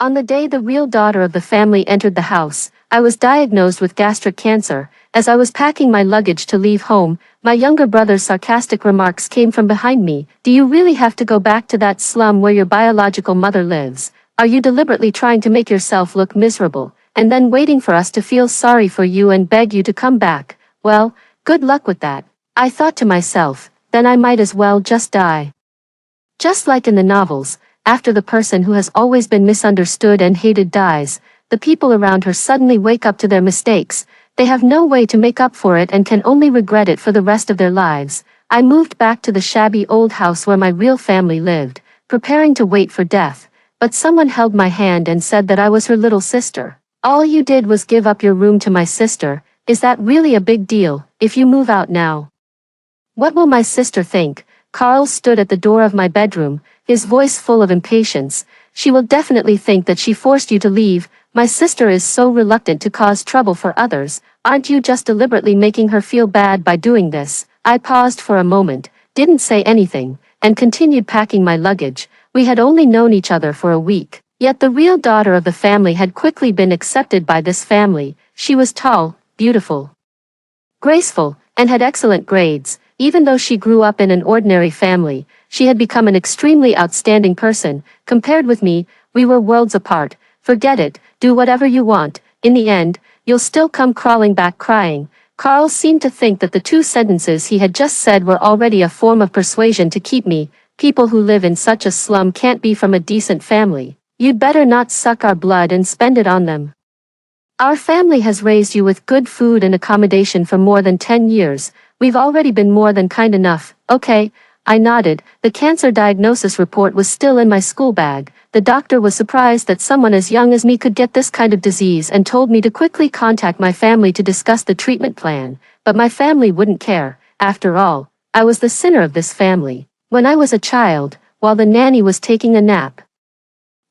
On the day the real daughter of the family entered the house, I was diagnosed with gastric cancer. As I was packing my luggage to leave home, my younger brother's sarcastic remarks came from behind me. Do you really have to go back to that slum where your biological mother lives? Are you deliberately trying to make yourself look miserable, and then waiting for us to feel sorry for you and beg you to come back? Well, good luck with that. I thought to myself, then I might as well just die. Just like in the novels, after the person who has always been misunderstood and hated dies, the people around her suddenly wake up to their mistakes. They have no way to make up for it and can only regret it for the rest of their lives. I moved back to the shabby old house where my real family lived, preparing to wait for death, but someone held my hand and said that I was her little sister. All you did was give up your room to my sister. Is that really a big deal, if you move out now? What will my sister think? Carl stood at the door of my bedroom, his voice full of impatience. She will definitely think that she forced you to leave. My sister is so reluctant to cause trouble for others. Aren't you just deliberately making her feel bad by doing this? I paused for a moment, didn't say anything, and continued packing my luggage. We had only known each other for a week, yet the real daughter of the family had quickly been accepted by this family. She was tall, beautiful, graceful, and had excellent grades. Even though she grew up in an ordinary family, she had become an extremely outstanding person. Compared with me, we were worlds apart. Forget it, do whatever you want. In the end, you'll still come crawling back crying. Carl seemed to think that the two sentences he had just said were already a form of persuasion to keep me. People who live in such a slum can't be from a decent family. You'd better not suck our blood and spend it on them. Our family has raised you with good food and accommodation for more than 10 years. We've already been more than kind enough. Okay, I nodded. The cancer diagnosis report was still in my school bag. The doctor was surprised that someone as young as me could get this kind of disease and told me to quickly contact my family to discuss the treatment plan. But my family wouldn't care. After all, I was the sinner of this family. When I was a child, while the nanny was taking a nap,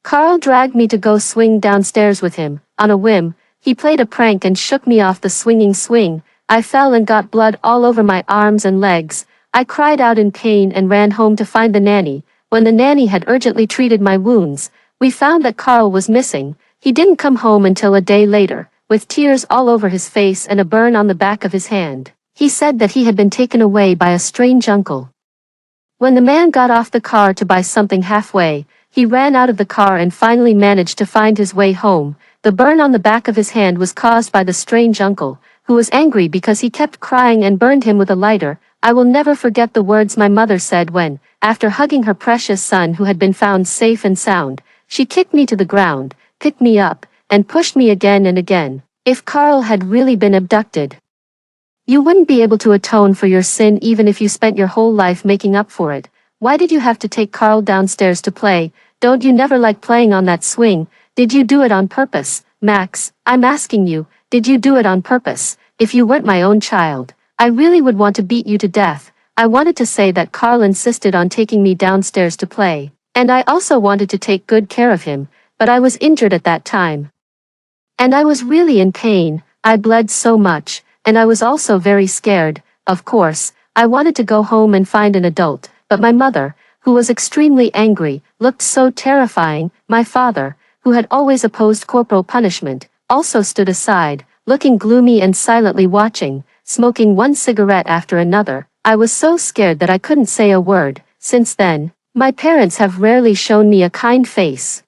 Carl dragged me to go swing downstairs with him. On a whim, he played a prank and shook me off the swinging swing. I fell and got blood all over my arms and legs. I cried out in pain and ran home to find the nanny. When the nanny had urgently treated my wounds, we found that Carl was missing. He didn't come home until a day later, with tears all over his face and a burn on the back of his hand. He said that he had been taken away by a strange uncle. When the man got off the car to buy something halfway, he ran out of the car and finally managed to find his way home. The burn on the back of his hand was caused by the strange uncle, who was angry because he kept crying and burned him with a lighter. I will never forget the words my mother said when, after hugging her precious son who had been found safe and sound, she kicked me to the ground, picked me up, and pushed me again and again. If Carl had really been abducted, you wouldn't be able to atone for your sin even if you spent your whole life making up for it. Why did you have to take Carl downstairs to play? Don't you never like playing on that swing? Did you do it on purpose? Max, I'm asking you, did you do it on purpose? If you weren't my own child, I really would want to beat you to death. I wanted to say that Carl insisted on taking me downstairs to play, and I also wanted to take good care of him, but I was injured at that time. And I was really in pain. I bled so much, and I was also very scared. Of course, I wanted to go home and find an adult, but my mother, who was extremely angry, looked so terrifying. My father, who had always opposed corporal punishment, also stood aside, looking gloomy and silently watching, smoking one cigarette after another. I was so scared that I couldn't say a word. Since then, my parents have rarely shown me a kind face.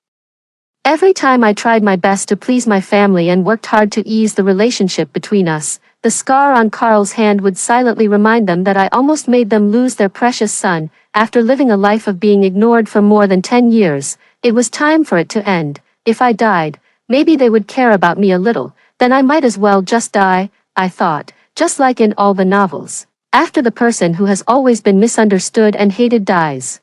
Every time I tried my best to please my family and worked hard to ease the relationship between us, the scar on Carl's hand would silently remind them that I almost made them lose their precious son. After living a life of being ignored for more than 10 years, it was time for it to end. If I died, maybe they would care about me a little. Then I might as well just die, I thought, just like in all the novels. After the person who has always been misunderstood and hated dies,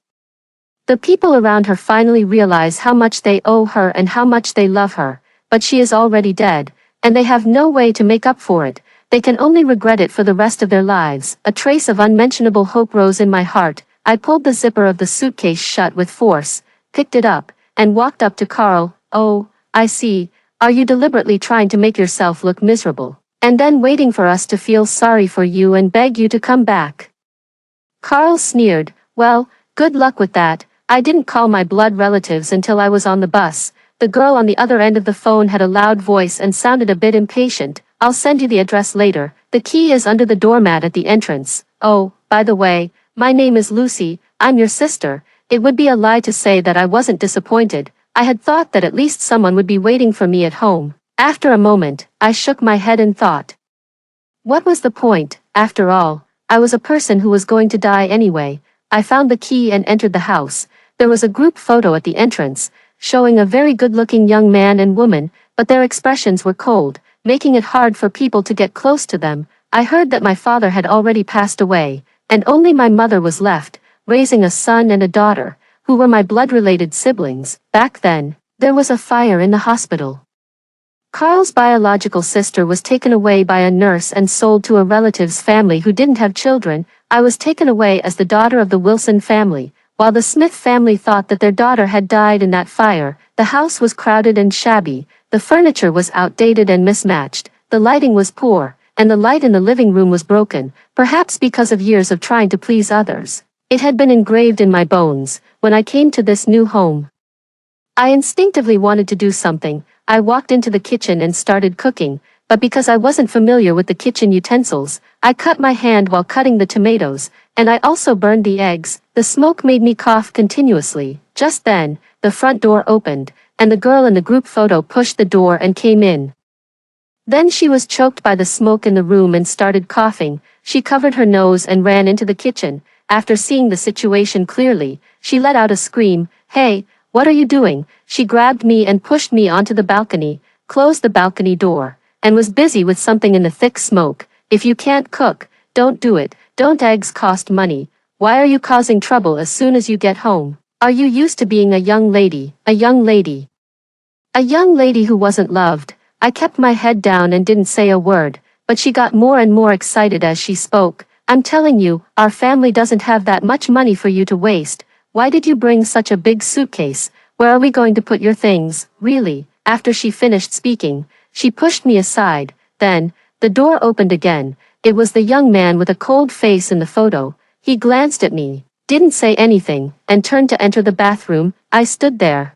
the people around her finally realize how much they owe her and how much they love her, but she is already dead, and they have no way to make up for it. They can only regret it for the rest of their lives. A trace of unmentionable hope rose in my heart. I pulled the zipper of the suitcase shut with force, picked it up, and walked up to Carl. Oh, I see. Are you deliberately trying to make yourself look miserable, and then waiting for us to feel sorry for you and beg you to come back? Carl sneered. Well, good luck with that. I didn't call my blood relatives until I was on the bus. The girl on the other end of the phone had a loud voice and sounded a bit impatient. I'll send you the address later. The key is under the doormat at the entrance. Oh, by the way, my name is Lucy, I'm your sister. It would be a lie to say that I wasn't disappointed. I had thought that at least someone would be waiting for me at home. After a moment, I shook my head and thought. What was the point, after all? I was a person who was going to die anyway. I found the key and entered the house. There was a group photo at the entrance, showing a very good-looking young man and woman, but their expressions were cold, making it hard for people to get close to them. I heard that my father had already passed away, and only my mother was left, raising a son and a daughter, who were my blood-related siblings. Back then, there was a fire in the hospital. Carl's biological sister was taken away by a nurse and sold to a relative's family who didn't have children. I was taken away as the daughter of the Wilson family. While the Smith family thought that their daughter had died in that fire, the house was crowded and shabby, the furniture was outdated and mismatched, the lighting was poor, and the light in the living room was broken, perhaps because of years of trying to please others. It had been engraved in my bones. When I came to this new home, I instinctively wanted to do something. I walked into the kitchen and started cooking, but because I wasn't familiar with the kitchen utensils, I cut my hand while cutting the tomatoes, and I also burned the eggs. The smoke made me cough continuously. Just then, the front door opened, and the girl in the group photo pushed the door and came in. Then she was choked by the smoke in the room and started coughing. She covered her nose and ran into the kitchen. After seeing the situation clearly, she let out a scream. "Hey, what are you doing?" She grabbed me and pushed me onto the balcony, closed the balcony door, and was busy with something in the thick smoke. "If you can't cook, don't do it. Don't eggs cost money? Why are you causing trouble as soon as you get home? Are you used to being a young lady, a young lady? A young lady who wasn't loved?" I kept my head down and didn't say a word, but she got more and more excited as she spoke. "I'm telling you, our family doesn't have that much money for you to waste. Why did you bring such a big suitcase? Where are we going to put your things, really?" After she finished speaking, she pushed me aside. Then, the door opened again. It was the young man with a cold face in the photo. He glanced at me, didn't say anything, and turned to enter the bathroom. I stood there,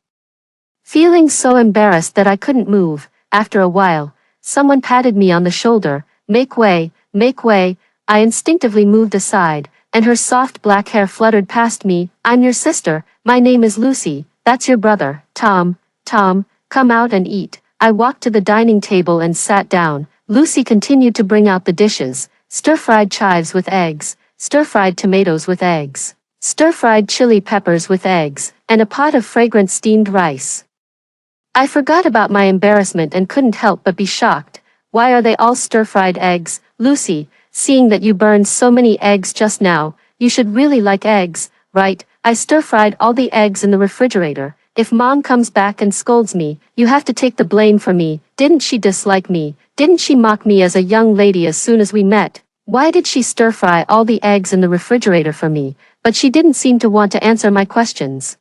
feeling so embarrassed that I couldn't move. After a while, someone patted me on the shoulder. Make way, make way." I instinctively moved aside, and her soft black hair fluttered past me. "I'm your sister. My name is Lucy. That's your brother, Tom. Tom, come out and eat." I walked to the dining table and sat down. Lucy continued to bring out the dishes: stir-fried chives with eggs, stir-fried tomatoes with eggs, stir-fried chili peppers with eggs, and a pot of fragrant steamed rice. I forgot about my embarrassment and couldn't help but be shocked. "Why are they all stir-fried eggs, Lucy? Seeing that you burned so many eggs just now, you should really like eggs, right?" I stir-fried all the eggs in the refrigerator. "If Mom comes back and scolds me, you have to take the blame for me. Didn't she dislike me? Didn't she mock me as a young lady as soon as we met? Why did she stir-fry all the eggs in the refrigerator for me?" But she didn't seem to want to answer my questions.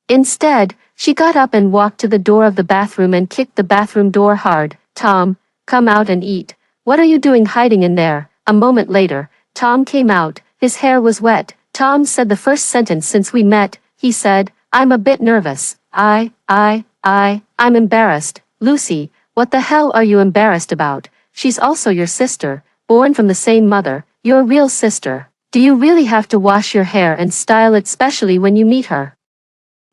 Instead, she got up and walked to the door of the bathroom and kicked the bathroom door hard. "Tom, come out and eat. What are you doing hiding in there?" A moment later, Tom came out. His hair was wet. Tom said the first sentence since we met. He said, "I'm a bit nervous. I'm embarrassed." "Lucy, what the hell are you embarrassed about? She's also your sister, born from the same mother, your real sister. Do you really have to wash your hair and style it specially when you meet her?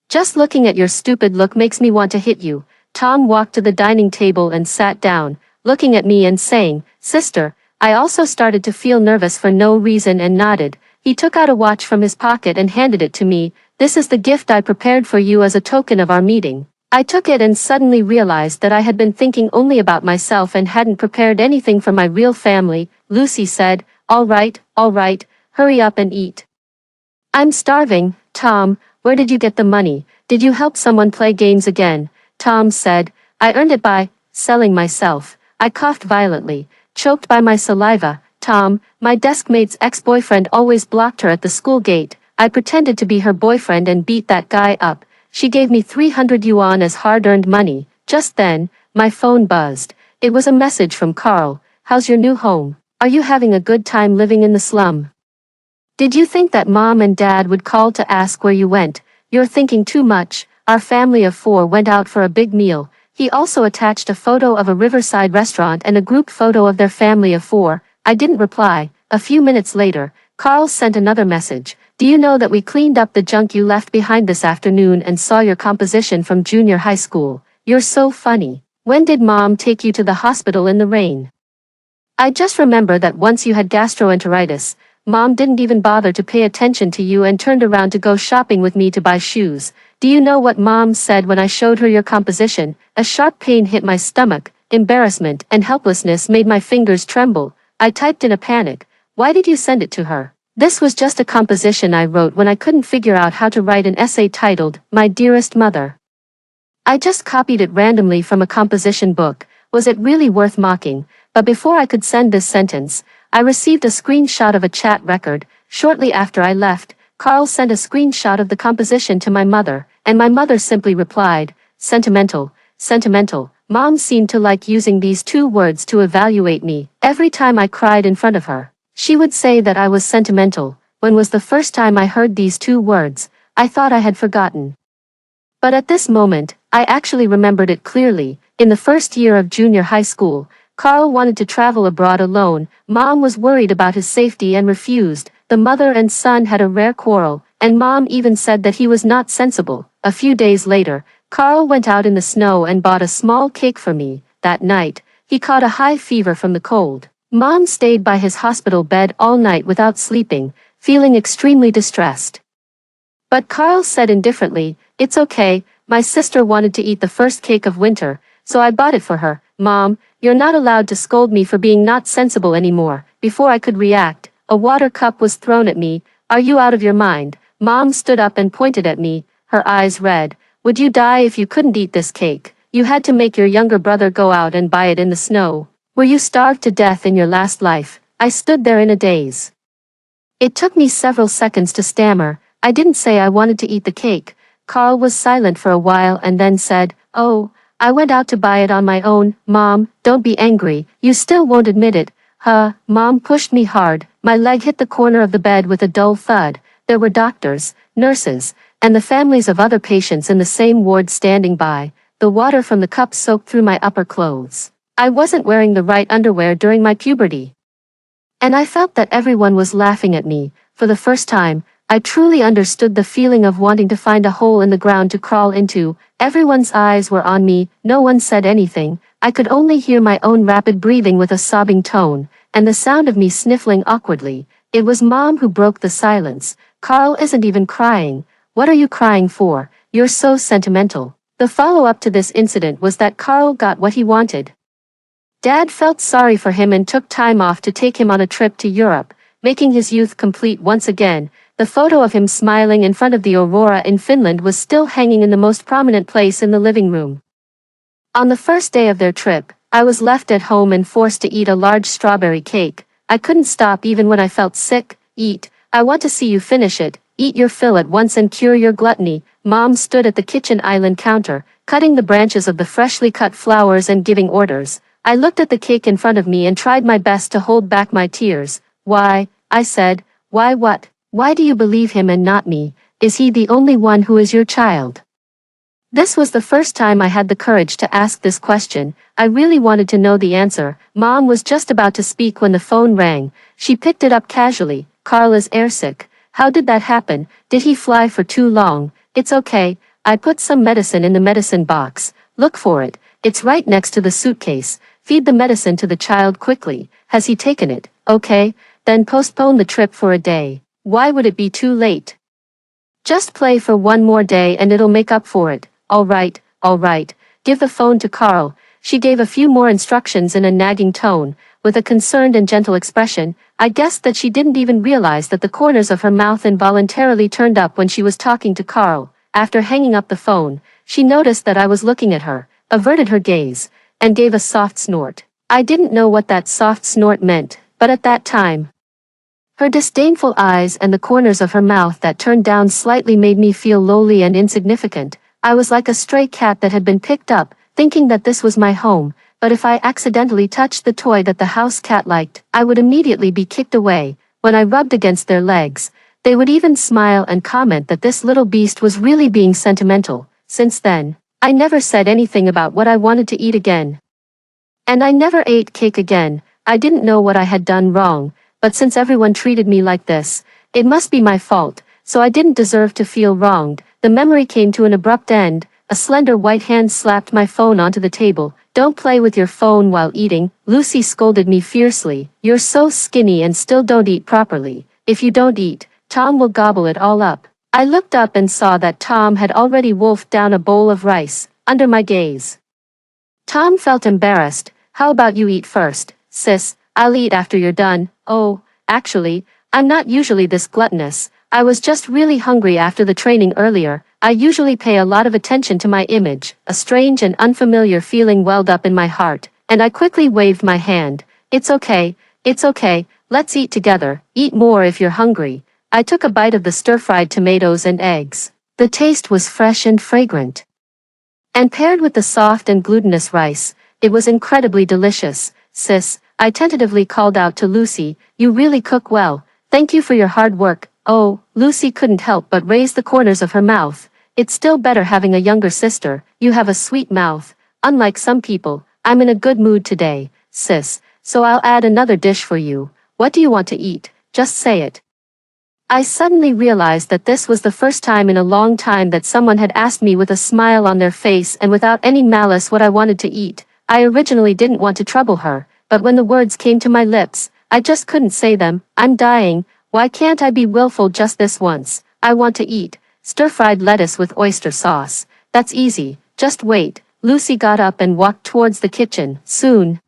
Just looking at your stupid look makes me want to hit you." Tom walked to the dining table and sat down, looking at me and saying, "Sister." I also started to feel nervous for no reason and nodded. He took out a watch from his pocket and handed it to me. "This is the gift I prepared for you as a token of our meeting." I took it and suddenly realized that I had been thinking only about myself and hadn't prepared anything for my real family. Lucy said, all right, hurry up and eat. "I'm starving." "Tom, where did you get the money? Did you help someone play games again?" Tom said, "I earned it by selling myself." I coughed violently, choked by my saliva. "Tom, my deskmate's ex-boyfriend always blocked her at the school gate. I pretended to be her boyfriend and beat that guy up. She gave me 300 yuan as hard-earned money." Just then, my phone buzzed. It was a message from Carl. "How's your new home? Are you having a good time living in the slum? Did you think that Mom and Dad would call to ask where you went? You're thinking too much. Our family of 4 went out for a big meal. He also attached a photo of a riverside restaurant and a group photo of their family of 4. I didn't reply. A few minutes later, Carl sent another message. Do you know that we cleaned up the junk you left behind this afternoon and saw your composition from junior high school? You're so funny. When did Mom take you to the hospital in the rain? I just remember that once you had gastroenteritis, Mom didn't even bother to pay attention to you and turned around to go shopping with me to buy shoes. Do you know what Mom said when I showed her your composition? A sharp pain hit my stomach, embarrassment and helplessness made my fingers tremble. I typed in a panic. Why did you send it to her? This was just a composition I wrote when I couldn't figure out how to write an essay titled, My Dearest Mother. I just copied it randomly from a composition book. Was it really worth mocking? But before I could send this sentence, I received a screenshot of a chat record. Shortly after I left, Carl sent a screenshot of the composition to my mother, and my mother simply replied, sentimental, sentimental. Mom seemed to like using these 2 words to evaluate me. Every time I cried in front of her, she would say that I was sentimental. When was the first time I heard these 2 words? I thought I had forgotten. But at this moment, I actually remembered it clearly. In the first year of junior high school, Carl wanted to travel abroad alone. Mom was worried about his safety and refused. The mother and son had a rare quarrel, and Mom even said that he was not sensible. A few days later, Carl went out in the snow and bought a small cake for me. That night, he caught a high fever from the cold. Mom stayed by his hospital bed all night without sleeping, feeling extremely distressed. But Carl said indifferently, it's okay, my sister wanted to eat the first cake of winter, so I bought it for her. Mom, you're not allowed to scold me for being not sensible anymore. Before I could react, a water cup was thrown at me. Are you out of your mind? Mom stood up and pointed at me, her eyes red. Would you die if you couldn't eat this cake? You had to make your younger brother go out and buy it in the snow. Were you starved to death in your last life? I stood there in a daze. It took me several seconds to stammer. I didn't say I wanted to eat the cake. Carl was silent for a while and then said, oh, I went out to buy it on my own. Mom, don't be angry. You still won't admit it. Mom pushed me hard. My leg hit the corner of the bed with a dull thud. There were doctors, nurses, and the families of other patients in the same ward standing by. The water from the cup soaked through my upper clothes. I wasn't wearing the right underwear during my puberty. And I felt that everyone was laughing at me. For the first time, I truly understood the feeling of wanting to find a hole in the ground to crawl into. Everyone's eyes were on me. No one said anything. I could only hear my own rapid breathing with a sobbing tone, and the sound of me sniffling awkwardly. It was Mom who broke the silence. Carl isn't even crying. What are you crying for? You're so sentimental. The follow-up to this incident was that Carl got what he wanted. Dad felt sorry for him and took time off to take him on a trip to Europe, making his youth complete once again. The photo of him smiling in front of the aurora in Finland was still hanging in the most prominent place in the living room. On the first day of their trip, I was left at home and forced to eat a large strawberry cake. I couldn't stop even when I felt sick. Eat. I want to see you finish it. Eat your fill at once and cure your gluttony. Mom stood at the kitchen island counter, cutting the branches of the freshly cut flowers and giving orders. I looked at the cake in front of me and tried my best to hold back my tears. Why? I said. Why what? Why do you believe him and not me? Is he the only one who is your child? This was the first time I had the courage to ask this question. I really wanted to know the answer. Mom was just about to speak when the phone rang. She picked it up casually. Carl is airsick. How did that happen? Did he fly for too long? It's okay. I put some medicine in the medicine box. Look for it. It's right next to the suitcase. Feed the medicine to the child quickly. Has he taken it? Okay. Then postpone the trip for a day. Why would it be too late? Just play for one more day and it'll make up for it. All right. Give the phone to Carl. She gave a few more instructions in a nagging tone. With a concerned and gentle expression, I guessed that she didn't even realize that the corners of her mouth involuntarily turned up when she was talking to Carl. After hanging up the phone, she noticed that I was looking at her, averted her gaze, and gave a soft snort. I didn't know what that soft snort meant, but at that time, her disdainful eyes and the corners of her mouth that turned down slightly made me feel lowly and insignificant. I was like a stray cat that had been picked up, thinking that this was my home, but if I accidentally touched the toy that the house cat liked, I would immediately be kicked away. When I rubbed against their legs, they would even smile and comment that this little beast was really being sentimental. Since then, I never said anything about what I wanted to eat again. And I never ate cake again. I didn't know what I had done wrong, but since everyone treated me like this, it must be my fault, so I didn't deserve to feel wronged. The memory came to an abrupt end. A slender white hand slapped my phone onto the table. Don't play with your phone while eating, Lucy scolded me fiercely. You're so skinny and still don't eat properly. If you don't eat, Tom will gobble it all up. I looked up and saw that Tom had already wolfed down a bowl of rice, under my gaze. Tom felt embarrassed. How about you eat first, sis? I'll eat after you're done. Oh, actually, I'm not usually this gluttonous. I was just really hungry after the training earlier. I usually pay a lot of attention to my image. A strange and unfamiliar feeling welled up in my heart, and I quickly waved my hand. It's okay, let's eat together. Eat more if you're hungry. I took a bite of the stir-fried tomatoes and eggs. The taste was fresh and fragrant. And paired with the soft and glutinous rice, it was incredibly delicious. Sis, I tentatively called out to Lucy, you really cook well. Thank you for your hard work. Oh, Lucy couldn't help but raise the corners of her mouth. It's still better having a younger sister. You have a sweet mouth. Unlike some people, I'm in a good mood today, sis, so I'll add another dish for you. What do you want to eat? Just say it. I suddenly realized that this was the first time in a long time that someone had asked me with a smile on their face and without any malice what I wanted to eat. I originally didn't want to trouble her, but when the words came to my lips, I just couldn't say them. I'm dying. Why can't I be willful just this once? I want to eat stir-fried lettuce with oyster sauce. That's easy. Just wait. Lucy got up and walked towards the kitchen. Soon,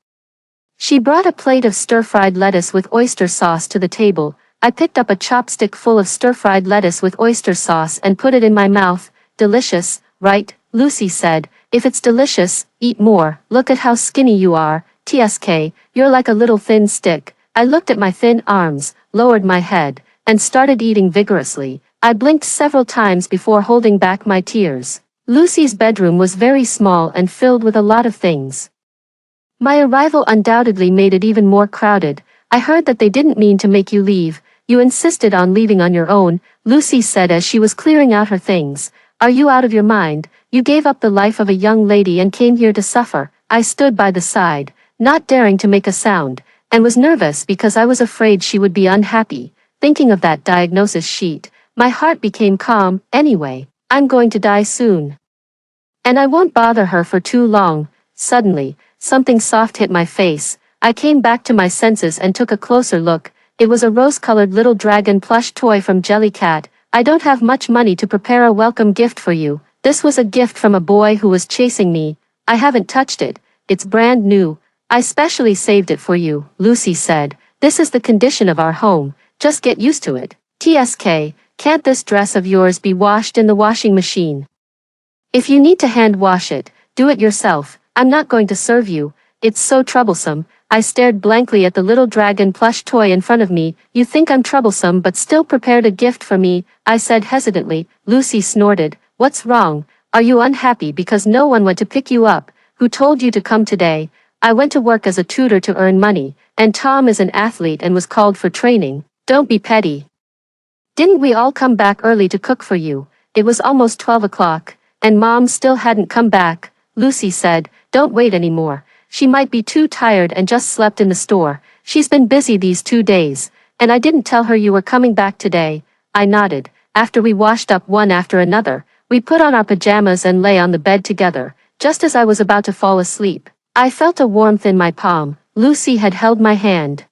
she brought a plate of stir-fried lettuce with oyster sauce to the table. I picked up a chopstick full of stir-fried lettuce with oyster sauce and put it in my mouth. Delicious, right? Lucy said. If it's delicious, eat more. Look at how skinny you are. TSK, you're like a little thin stick. I looked at my thin arms, lowered my head, and started eating vigorously. I blinked several times before holding back my tears. Lucy's bedroom was very small and filled with a lot of things. My arrival undoubtedly made it even more crowded. I heard that they didn't mean to make you leave. You insisted on leaving on your own, Lucy said as she was clearing out her things. Are you out of your mind? You gave up the life of a young lady and came here to suffer. I stood by the side, not daring to make a sound, and was nervous because I was afraid she would be unhappy. Thinking of that diagnosis sheet, my heart became calm. Anyway, I'm going to die soon. And I won't bother her for too long. Suddenly, something soft hit my face. I came back to my senses and took a closer look. It was a rose-colored little dragon plush toy from Jellycat. I don't have much money to prepare a welcome gift for you. This was a gift from a boy who was chasing me. I haven't touched it. It's brand new. I specially saved it for you, Lucy said. This is the condition of our home. Just get used to it. TSK, can't this dress of yours be washed in the washing machine? If you need to hand wash it, do it yourself. I'm not going to serve you. It's so troublesome. I stared blankly at the little dragon plush toy in front of me. You think I'm troublesome but still prepared a gift for me, I said hesitantly. Lucy snorted. What's wrong? Are you unhappy because no one went to pick you up? Who told you to come today? I went to work as a tutor to earn money, and Tom is an athlete and was called for training. Don't be petty. Didn't we all come back early to cook for you? It was almost 12 o'clock, and Mom still hadn't come back. Lucy said, don't wait anymore. She might be too tired and just slept in the store. She's been busy these 2 days, and I didn't tell her you were coming back today. I nodded. After we washed up one after another, we put on our pajamas and lay on the bed together. Just as I was about to fall asleep, I felt a warmth in my palm. Lucy had held my hand.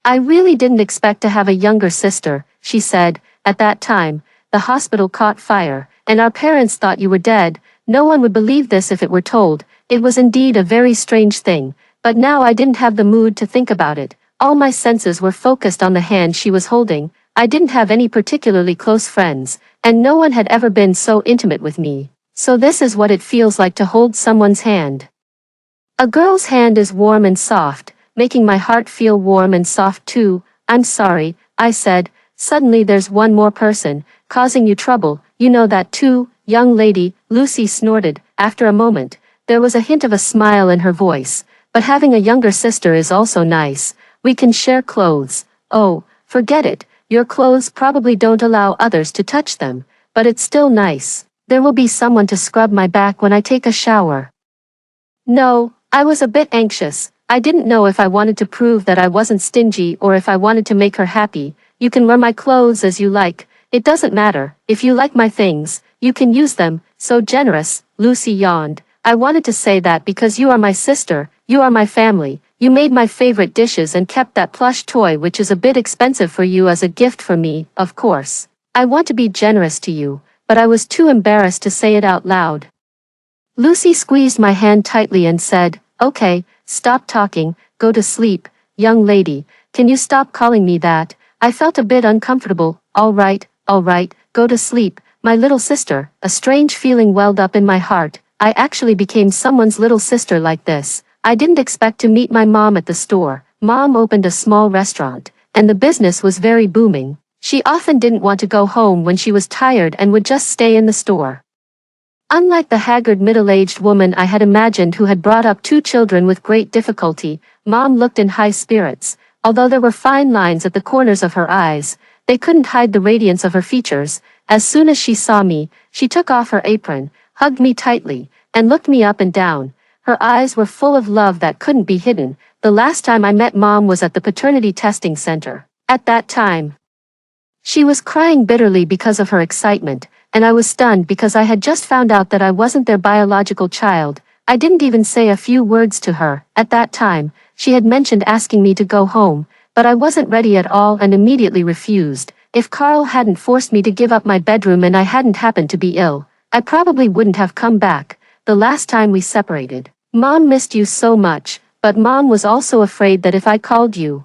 I really didn't expect to have a younger sister, she said. At that time, the hospital caught fire, and our parents thought you were dead. No one would believe this if it were told. It was indeed a very strange thing, but now I didn't have the mood to think about it. All my senses were focused on the hand she was holding. I didn't have any particularly close friends, and no one had ever been so intimate with me. So this is what it feels like to hold someone's hand. A girl's hand is warm and soft, making my heart feel warm and soft too. I'm sorry, I said. Suddenly there's one more person, causing you trouble. You know that too, young lady, Lucy snorted. After a moment, there was a hint of a smile in her voice. But having a younger sister is also nice. We can share clothes. Oh, forget it. Your clothes probably don't allow others to touch them, but it's still nice. There will be someone to scrub my back when I take a shower. No, I was a bit anxious. I didn't know if I wanted to prove that I wasn't stingy or if I wanted to make her happy. You can wear my clothes as you like. It doesn't matter. If you like my things, you can use them. So generous, Lucy yawned. I wanted to say that because you are my sister, you are my family. You made my favorite dishes and kept that plush toy which is a bit expensive for you as a gift for me, of course. I want to be generous to you, but I was too embarrassed to say it out loud. Lucy squeezed my hand tightly and said, "Okay, stop talking, go to sleep, young lady. Can you stop calling me that?" I felt a bit uncomfortable. All right, go to sleep, my little sister." A strange feeling welled up in my heart. I actually became someone's little sister like this. I didn't expect to meet my mom at the store. Mom opened a small restaurant, and the business was very booming. She often didn't want to go home when she was tired and would just stay in the store. Unlike the haggard middle-aged woman I had imagined who had brought up two children with great difficulty, Mom looked in high spirits. Although there were fine lines at the corners of her eyes, they couldn't hide the radiance of her features. As soon as she saw me, she took off her apron, hugged me tightly, and looked me up and down. Her eyes were full of love that couldn't be hidden. The last time I met Mom was at the paternity testing center. At that time, she was crying bitterly because of her excitement, and I was stunned because I had just found out that I wasn't their biological child. I didn't even say a few words to her. At that time, she had mentioned asking me to go home, but I wasn't ready at all and immediately refused. If Carl hadn't forced me to give up my bedroom and I hadn't happened to be ill, I probably wouldn't have come back. The last time we separated, Mom missed you so much, but Mom was also afraid that if I called you,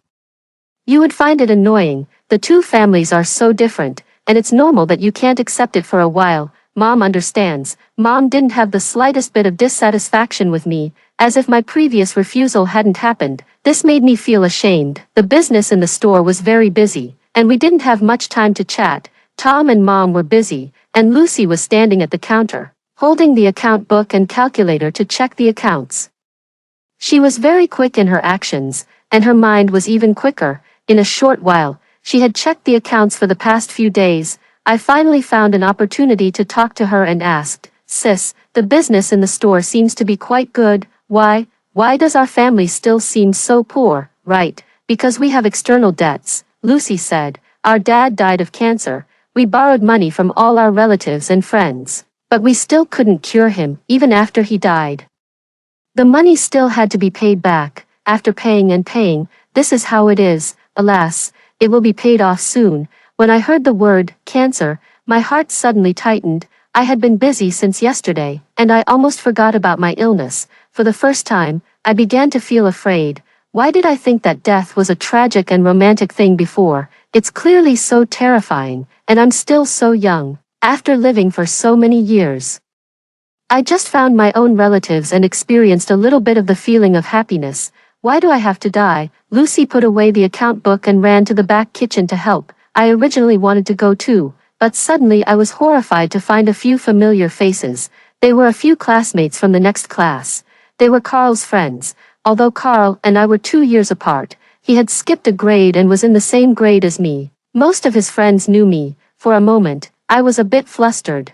you would find it annoying. The two families are so different, and it's normal that you can't accept it for a while. Mom understands. Mom didn't have the slightest bit of dissatisfaction with me, as if my previous refusal hadn't happened. This made me feel ashamed. The business in the store was very busy, and we didn't have much time to chat. Tom and Mom were busy, and Lucy was standing at the counter, holding the account book and calculator to check the accounts. She was very quick in her actions, and her mind was even quicker. In a short while, she had checked the accounts for the past few days. I finally found an opportunity to talk to her and asked, "Sis, the business in the store seems to be quite good. Why does our family still seem so poor?" "Right, because we have external debts," Lucy said. "Our dad died of cancer. We borrowed money from all our relatives and friends, but we still couldn't cure him, even after he died. The money still had to be paid back. After paying and paying, this is how it is. Alas, it will be paid off soon." When I heard the word, cancer, my heart suddenly tightened. I had been busy since yesterday, and I almost forgot about my illness. For the first time, I began to feel afraid. Why did I think that death was a tragic and romantic thing before? It's clearly so terrifying, and I'm still so young, after living for so many years. I just found my own relatives and experienced a little bit of the feeling of happiness. Why do I have to die? Lucy put away the account book and ran to the back kitchen to help. I originally wanted to go too, but suddenly I was horrified to find a few familiar faces. They were a few classmates from the next class. They were Carl's friends. Although Carl and I were 2 years apart, he had skipped a grade and was in the same grade as me. Most of his friends knew me. For a moment, I was a bit flustered.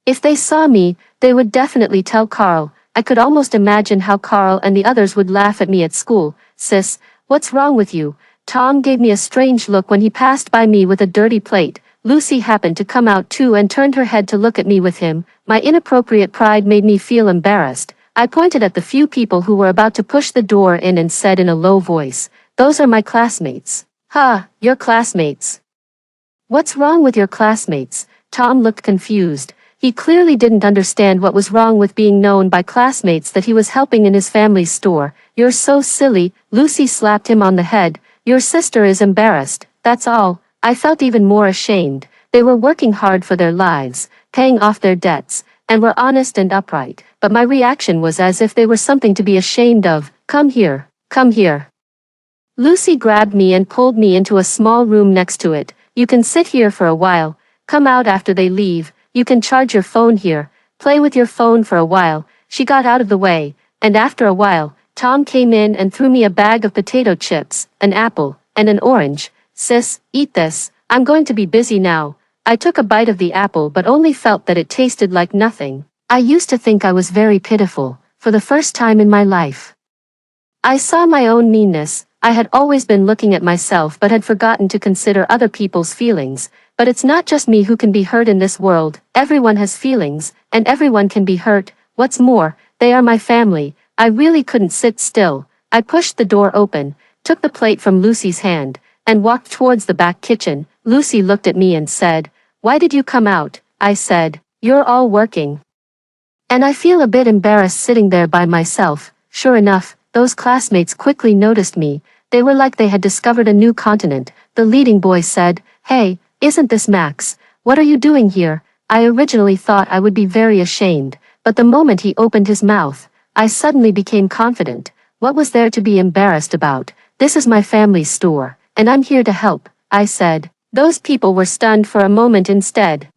If they saw me, they would definitely tell Carl. I could almost imagine how Carl and the others would laugh at me at school. "Sis, what's wrong with you?" Tom gave me a strange look when he passed by me with a dirty plate. Lucy happened to come out too and turned her head to look at me with him. My inappropriate pride made me feel embarrassed. I pointed at the few people who were about to push the door in and said in a low voice, "Those are my classmates." "Ha, your classmates. What's wrong with your classmates?" Tom looked confused. He clearly didn't understand what was wrong with being known by classmates that he was helping in his family's store. "You're so silly." Lucy slapped him on the head. "Your sister is embarrassed, that's all." I felt even more ashamed. They were working hard for their lives, paying off their debts, and were honest and upright, but my reaction was as if they were something to be ashamed of. Come here, come here." Lucy grabbed me and pulled me into a small room next to it. "You can sit here for a while. Come out after they leave. You can charge your phone here. Play with your phone for a while." She got out of the way, and after a while, Tom came in and threw me a bag of potato chips, an apple, and an orange. "Sis, eat this. I'm going to be busy now." I took a bite of the apple but only felt that it tasted like nothing. I used to think I was very pitiful, for the first time in my life. I saw my own meanness. I had always been looking at myself but had forgotten to consider other people's feelings. But it's not just me who can be hurt in this world, everyone has feelings, and everyone can be hurt. What's more, they are my family. I really couldn't sit still. I pushed the door open, took the plate from Lucy's hand, and walked towards the back kitchen. Lucy looked at me and said, "Why did you come out?" I said, "You're all working." And I feel a bit embarrassed sitting there by myself. Sure enough, those classmates quickly noticed me. They were like they had discovered a new continent. The leading boy said, "Hey, isn't this Max? What are you doing here?" I originally thought I would be very ashamed, but the moment he opened his mouth, I suddenly became confident. What was there to be embarrassed about? This is my family's store, and I'm here to help, I said. Those people were stunned for a moment instead.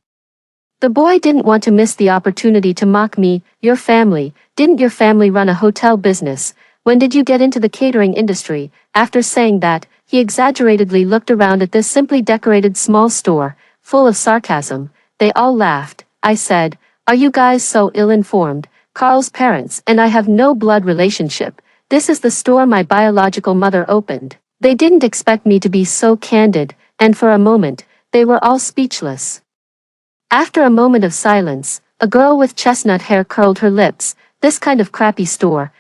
The boy didn't want to miss the opportunity to mock me. "Your family? Didn't your family run a hotel business? When did you get into the catering industry?" After saying that, he exaggeratedly looked around at this simply decorated small store, full of sarcasm. They all laughed. I said, "Are you guys so ill-informed? Carl's parents and I have no blood relationship. This is the store my biological mother opened." They didn't expect me to be so candid, and for a moment, they were all speechless. After a moment of silence, a girl with chestnut hair curled her lips. This kind of crappy store,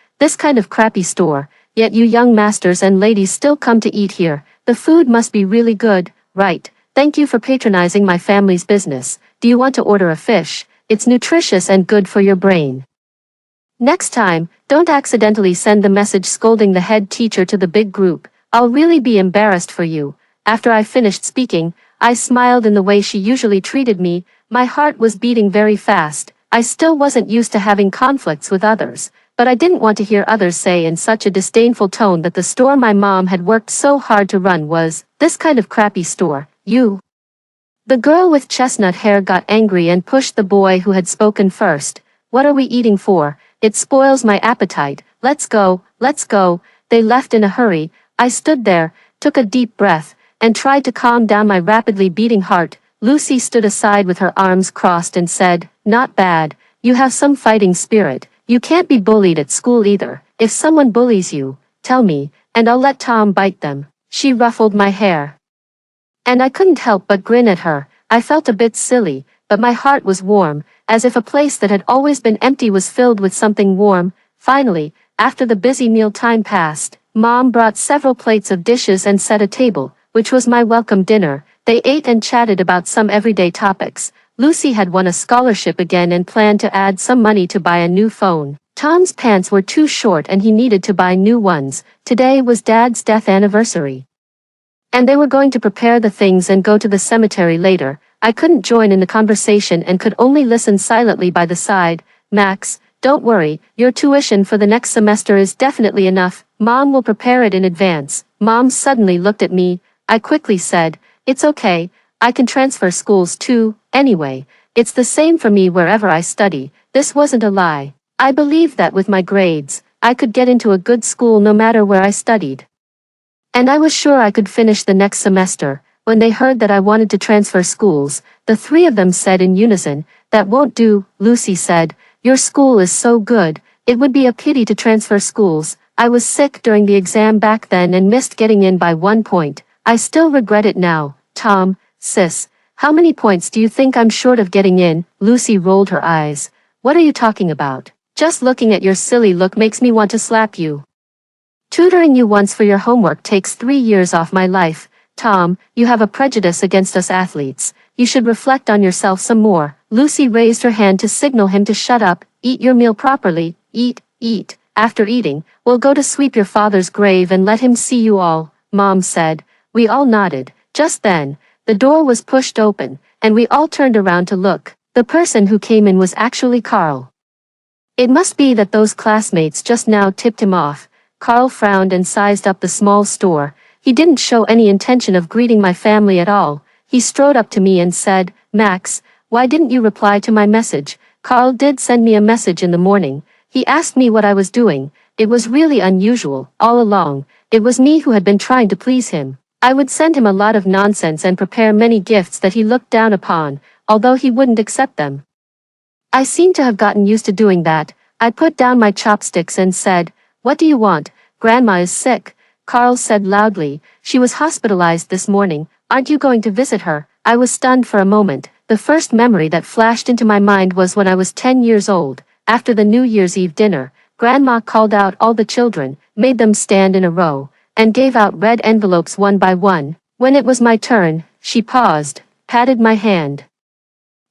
yet you young masters and ladies still come to eat here. The food must be really good, right? Thank you for patronizing my family's business. Do you want to order a fish? It's nutritious and good for your brain. Next time, don't accidentally send the message scolding the head teacher to the big group. I'll really be embarrassed for you. After I finished speaking, I smiled in the way she usually treated me. My heart was beating very fast. I still wasn't used to having conflicts with others, but I didn't want to hear others say in such a disdainful tone that the store my mom had worked so hard to run was this kind of crappy store. You. The girl with chestnut hair got angry and pushed the boy who had spoken first. "What are we eating for? It spoils my appetite. Let's go, let's go." They left in a hurry. I stood there, took a deep breath, and tried to calm down my rapidly beating heart. Lucy stood aside with her arms crossed and said, "Not bad. You have some fighting spirit. You can't be bullied at school either. If someone bullies you, tell me, and I'll let Tom bite them." She ruffled my hair. And I couldn't help but grin at her. I felt a bit silly, but my heart was warm, as if a place that had always been empty was filled with something warm. Finally, after the busy meal time passed, Mom brought several plates of dishes and set a table, which was my welcome dinner. They ate and chatted about some everyday topics. Lucy had won a scholarship again and planned to add some money to buy a new phone. Tom's pants were too short and he needed to buy new ones. Today was Dad's death anniversary. And they were going to prepare the things and go to the cemetery later. I couldn't join in the conversation and could only listen silently by the side. "Max, don't worry, your tuition for the next semester is definitely enough. Mom will prepare it in advance." Mom suddenly looked at me. I quickly said, "It's okay, I can transfer schools too. Anyway, it's the same for me wherever I study." This wasn't a lie. I believed that with my grades, I could get into a good school no matter where I studied. And I was sure I could finish the next semester. When they heard that I wanted to transfer schools, the three of them said in unison, "That won't do." Lucy said, "Your school is so good, it would be a pity to transfer schools." I was sick during the exam back then and missed getting in by 1 point. I still regret it now. "Tom, sis, how many points do you think I'm short of getting in?" Lucy rolled her eyes. "What are you talking about? Just looking at your silly look makes me want to slap you. Tutoring you once for your homework takes 3 years off my life. Tom, you have a prejudice against us athletes. You should reflect on yourself some more." Lucy raised her hand to signal him to shut up. "Eat your meal properly. Eat, eat. After eating, we'll go to sweep your father's grave and let him see you all," Mom said. We all nodded. Just then, the door was pushed open, and we all turned around to look. The person who came in was actually Carl. It must be that those classmates just now tipped him off. Carl frowned and sized up the small store. He didn't show any intention of greeting my family at all. He strode up to me and said, "Max, why didn't you reply to my message?" Carl did send me a message in the morning. He asked me what I was doing. It was really unusual. All along, it was me who had been trying to please him. I would send him a lot of nonsense and prepare many gifts that he looked down upon, although he wouldn't accept them. I seemed to have gotten used to doing that. I put down my chopsticks and said, "What do you want? Grandma is sick," Carl said loudly. "She was hospitalized this morning. Aren't you going to visit her?" I was stunned for a moment. The first memory that flashed into my mind was when I was 10 years old. After the New Year's Eve dinner, Grandma called out all the children, made them stand in a row, and gave out red envelopes one by one. When it was my turn, she paused, patted my hand,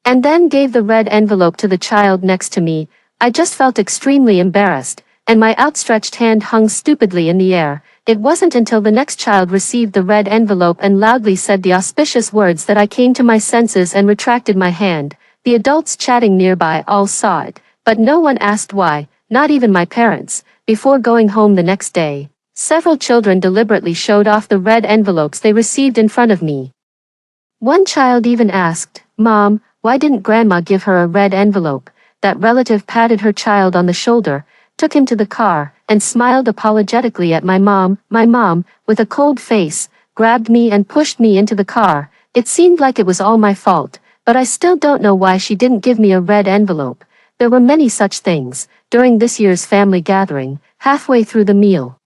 and then gave the red envelope to the child next to me. I just felt extremely embarrassed, and my outstretched hand hung stupidly in the air. It wasn't until the next child received the red envelope and loudly said the auspicious words that I came to my senses and retracted my hand. The adults chatting nearby all saw it, but no one asked why, not even my parents. Before going home the next day, several children deliberately showed off the red envelopes they received in front of me. One child even asked, "Mom, why didn't Grandma give her a red envelope?" That relative patted her child on the shoulder, took him to the car, and smiled apologetically at my mom. My mom, with a cold face, grabbed me and pushed me into the car. It seemed like it was all my fault, but I still don't know why she didn't give me a red envelope. There were many such things. During this year's family gathering, halfway through the meal,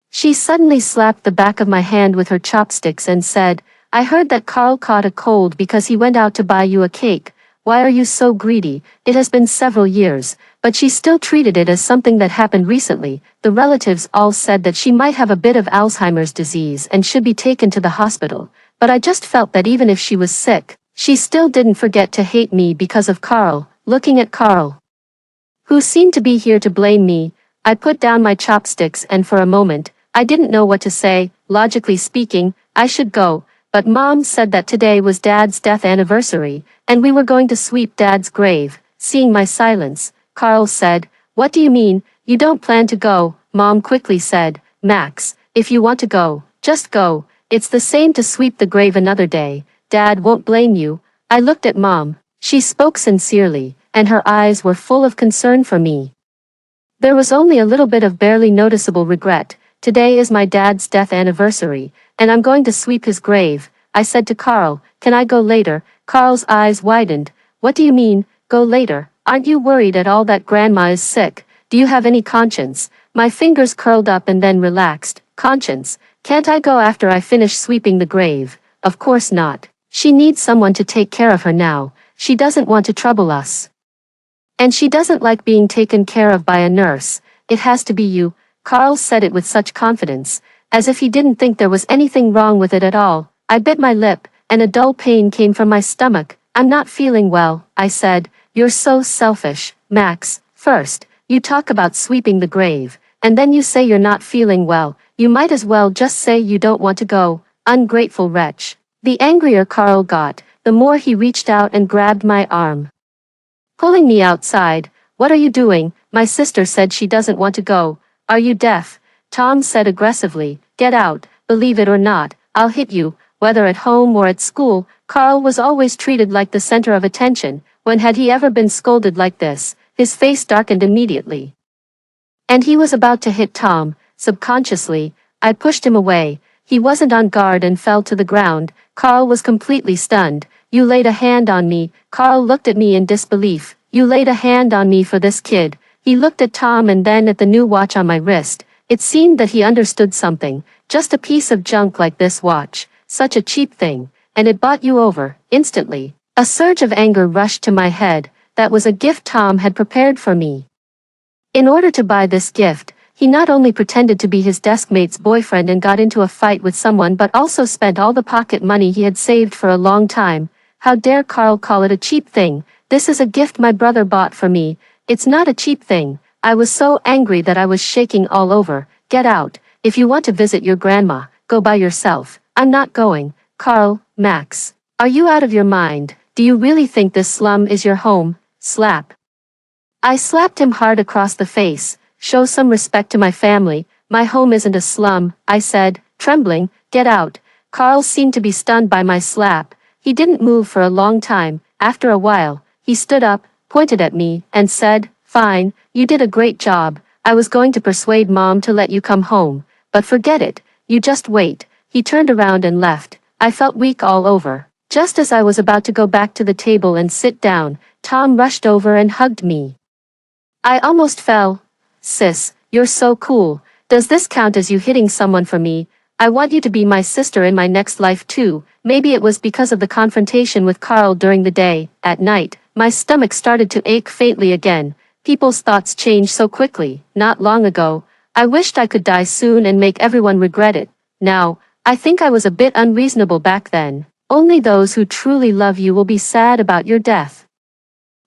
she suddenly slapped the back of my hand with her chopsticks and said, "I heard that Carl caught a cold because he went out to buy you a cake. Why are you so greedy?" It has been several years, but she still treated it as something that happened recently. The relatives all said that she might have a bit of Alzheimer's disease and should be taken to the hospital, but I just felt that even if she was sick, she still didn't forget to hate me because of Carl. Looking at Carl, who seemed to be here to blame me, I put down my chopsticks and for a moment, I didn't know what to say. Logically speaking, I should go, but Mom said that today was Dad's death anniversary, and we were going to sweep Dad's grave. Seeing my silence, Carl said, "What do you mean, you don't plan to go?" Mom quickly said, "Max, if you want to go, just go. It's the same to sweep the grave another day. Dad won't blame you." I looked at Mom. She spoke sincerely, and her eyes were full of concern for me. There was only a little bit of barely noticeable regret. "Today is my dad's death anniversary, and I'm going to sweep his grave." I said to Carl, "Can I go later?" Carl's eyes widened. "What do you mean, go later? Aren't you worried at all that Grandma is sick? Do you have any conscience?" My fingers curled up and then relaxed. Conscience? Can't I go after I finish sweeping the grave? Of course not. She needs someone to take care of her now. She doesn't want to trouble us. And she doesn't like being taken care of by a nurse. "It has to be you." Carl said it with such confidence, as if he didn't think there was anything wrong with it at all. I bit my lip, and a dull pain came from my stomach. "I'm not feeling well," I said. "You're so selfish, Max. First, you talk about sweeping the grave, and then you say you're not feeling well. You might as well just say you don't want to go. Ungrateful wretch." The angrier Carl got, the more he reached out and grabbed my arm, pulling me outside. "What are you doing? My sister said she doesn't want to go." "Are you deaf?" Tom said aggressively. "Get out. Believe it or not, I'll hit you, whether at home or at school." Carl was always treated like the center of attention. When had he ever been scolded like this? His face darkened immediately, and he was about to hit Tom. Subconsciously, I pushed him away. He wasn't on guard and fell to the ground. Carl was completely stunned. "You laid a hand on me." Carl looked at me in disbelief. "You laid a hand on me for this kid." He looked at Tom and then at the new watch on my wrist. It seemed that he understood something. "Just a piece of junk like this watch. Such a cheap thing. And it bought you over, instantly." A surge of anger rushed to my head. That was a gift Tom had prepared for me. In order to buy this gift, he not only pretended to be his deskmate's boyfriend and got into a fight with someone but also spent all the pocket money he had saved for a long time. How dare Carl call it a cheap thing? "This is a gift my brother bought for me. It's not a cheap thing." I was so angry that I was shaking all over. "Get out. If you want to visit your grandma, go by yourself." "I'm not going." "Carl, Max, are you out of your mind? Do you really think this slum is your home?" Slap. I slapped him hard across the face. "Show some respect to my family. My home isn't a slum," I said, trembling. "Get out." Carl seemed to be stunned by my slap. He didn't move for a long time. After a while, he stood up, pointed at me, and said, "Fine, you did a great job. I was going to persuade Mom to let you come home, but forget it. You just wait." he turned around and left. I felt weak all over. Just as I was about to go back to the table and sit down, Tom rushed over and hugged me. I almost fell. Sis, you're so cool. Does this count as you hitting someone for me? I want you to be my sister in my next life too. Maybe it was because of the confrontation with Carl during the day. At night, my stomach started to ache faintly again. People's thoughts change so quickly. Not long ago, I wished I could die soon and make everyone regret it. Now, I think I was a bit unreasonable back then. Only those who truly love you will be sad about your death.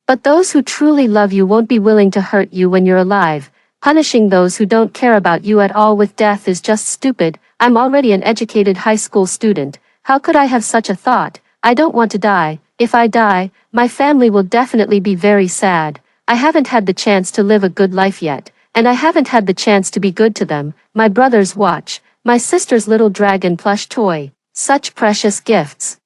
But those who truly love you won't be willing to hurt you when you're alive. Punishing those who don't care about you at all with death is just stupid. I'm already an educated high school student. How could I have such a thought? I don't want to die. If I die, my family will definitely be very sad. I haven't had the chance to live a good life yet, and I haven't had the chance to be good to them. My brother's watch, my sister's little dragon plush toy. Such precious gifts.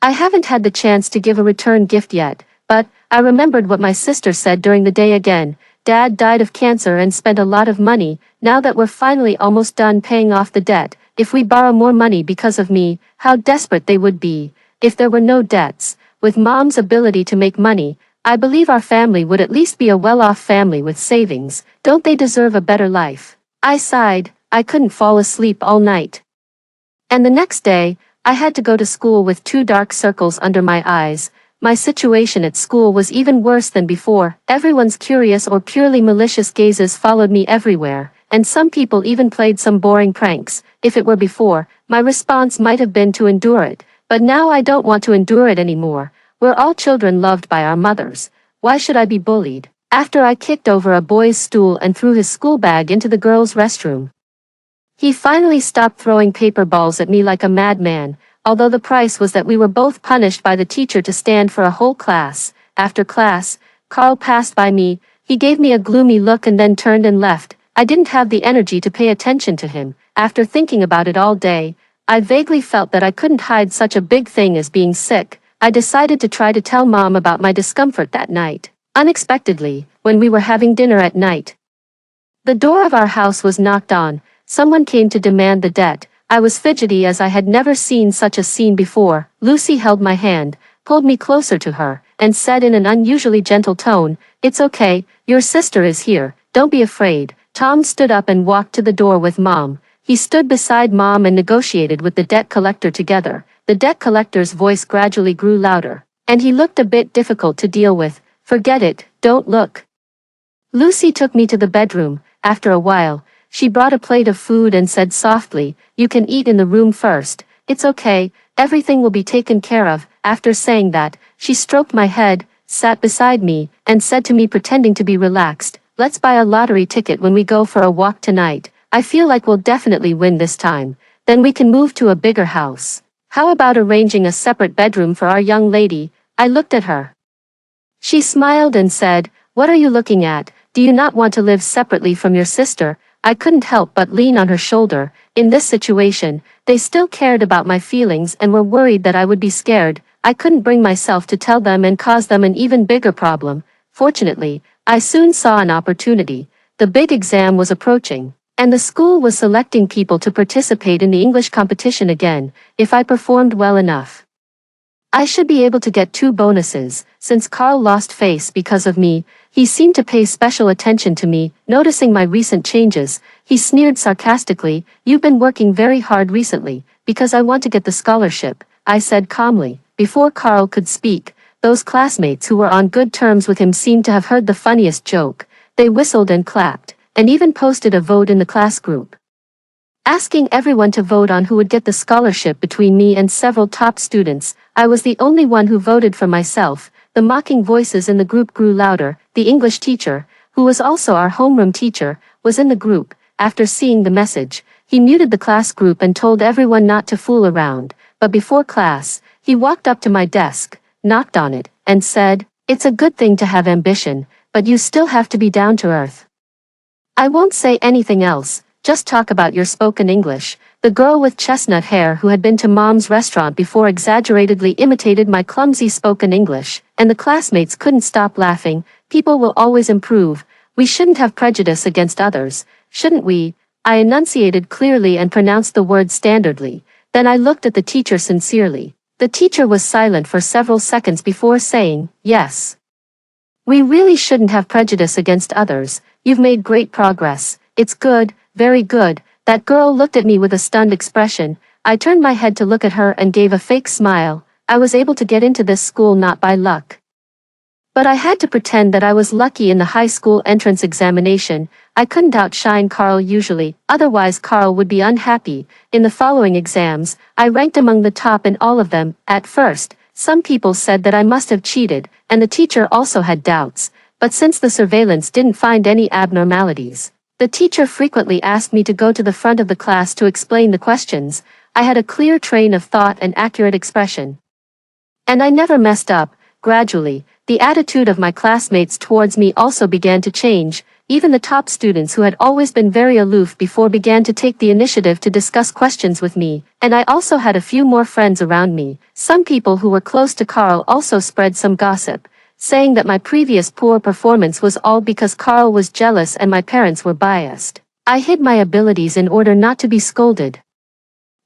I haven't had the chance to give a return gift yet, but I remembered what my sister said during the day again. Dad died of cancer and spent a lot of money. Now that we're finally almost done paying off the debt, if we borrow more money because of me, how desperate they would be. If there were no debts, with Mom's ability to make money, I believe our family would at least be a well-off family with savings. Don't they deserve a better life? I sighed. I couldn't fall asleep all night. And the next day, I had to go to school with 2 dark circles under my eyes. My situation at school was even worse than before. Everyone's curious or purely malicious gazes followed me everywhere, and some people even played some boring pranks. If it were before, my response might have been to endure it, but now I don't want to endure it anymore. We're all children loved by our mothers. Why should I be bullied? After I kicked over a boy's stool and threw his school bag into the girls' restroom, he finally stopped throwing paper balls at me like a madman, although the price was that we were both punished by the teacher to stand for a whole class. After class, Carl passed by me. He gave me a gloomy look and then turned and left. I didn't have the energy to pay attention to him. After thinking about it all day, I vaguely felt that I couldn't hide such a big thing as being sick. I decided to try to tell Mom about my discomfort that night. Unexpectedly, when we were having dinner at night, the door of our house was knocked on. Someone came to demand the debt. I was fidgety as I had never seen such a scene before. Lucy held my hand, pulled me closer to her, and said in an unusually gentle tone, "It's okay, your sister is here, don't be afraid." Tom stood up and walked to the door with Mom. He stood beside Mom and negotiated with the debt collector together. The debt collector's voice gradually grew louder, and he looked a bit difficult to deal with. "Forget it, don't look." Lucy took me to the bedroom. After a while, she brought a plate of food and said softly, "You can eat in the room first. It's okay, everything will be taken care of." After saying that, she stroked my head, sat beside me, and said to me pretending to be relaxed, "Let's buy a lottery ticket when we go for a walk tonight. I feel like we'll definitely win this time. Then we can move to a bigger house. How about arranging a separate bedroom for our young lady?" I looked at her. She smiled and said, "What are you looking at? Do you not want to live separately from your sister?" I couldn't help but lean on her shoulder. In this situation, they still cared about my feelings and were worried that I would be scared. I couldn't bring myself to tell them and cause them an even bigger problem. Fortunately, I soon saw an opportunity. The big exam was approaching, and the school was selecting people to participate in the English competition again. If I performed well enough, I should be able to get 2 bonuses. Since Carl lost face because of me, he seemed to pay special attention to me. Noticing my recent changes, he sneered sarcastically, "You've been working very hard recently, because I want to get the scholarship," I said calmly. Before Carl could speak, those classmates who were on good terms with him seemed to have heard the funniest joke. They whistled and clapped, and even posted a vote in the class group, asking everyone to vote on who would get the scholarship between me and several top students. I was the only one who voted for myself. The mocking voices in the group grew louder. The English teacher, who was also our homeroom teacher, was in the group. After seeing the message, he muted the class group and told everyone not to fool around. But before class, he walked up to my desk, knocked on it, and said, "It's a good thing to have ambition, but you still have to be down to earth. I won't say anything else, just talk about your spoken English." The girl with chestnut hair who had been to Mom's restaurant before exaggeratedly imitated my clumsy spoken English, and the classmates couldn't stop laughing. "People will always improve. We shouldn't have prejudice against others, shouldn't we?" I enunciated clearly and pronounced the word standardly. Then I looked at the teacher sincerely. The teacher was silent for several seconds before saying, "Yes. We really shouldn't have prejudice against others. You've made great progress. It's good, very good." That girl looked at me with a stunned expression. I turned my head to look at her and gave a fake smile. I was able to get into this school not by luck. But I had to pretend that I was lucky in the high school entrance examination. I couldn't outshine Carl usually, otherwise Carl would be unhappy. In the following exams, I ranked among the top in all of them. At first, some people said that I must have cheated, and the teacher also had doubts, but since the surveillance didn't find any abnormalities, the teacher frequently asked me to go to the front of the class to explain the questions. I had a clear train of thought and accurate expression. And I never messed up. Gradually, the attitude of my classmates towards me also began to change. Even the top students who had always been very aloof before began to take the initiative to discuss questions with me, and I also had a few more friends around me. Some people who were close to Carl also spread some gossip, saying that my previous poor performance was all because Carl was jealous and my parents were biased. I hid my abilities in order not to be scolded.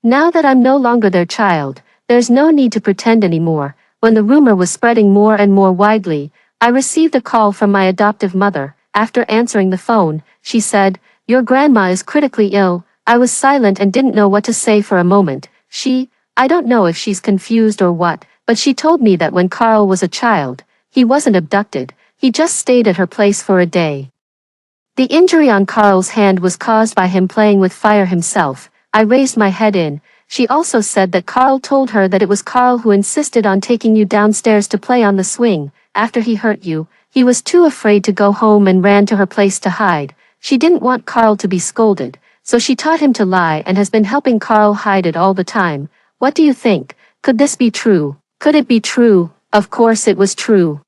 Now that I'm no longer their child, there's no need to pretend anymore. When the rumor was spreading more and more widely, I received a call from my adoptive mother. After answering the phone, she said, "Your grandma is critically ill." I was silent and didn't know what to say for a moment. I don't know if she's confused or what, but she told me that when Carl was a child, he wasn't abducted, he just stayed at her place for a day. The injury on Carl's hand was caused by him playing with fire himself. I raised my head in. She also said that Carl told her that it was Carl who insisted on taking you downstairs to play on the swing. After he hurt you, he was too afraid to go home and ran to her place to hide. She didn't want Carl to be scolded, so she taught him to lie and has been helping Carl hide it all the time. What do you think? Could this be true? Could it be true? Of course it was true.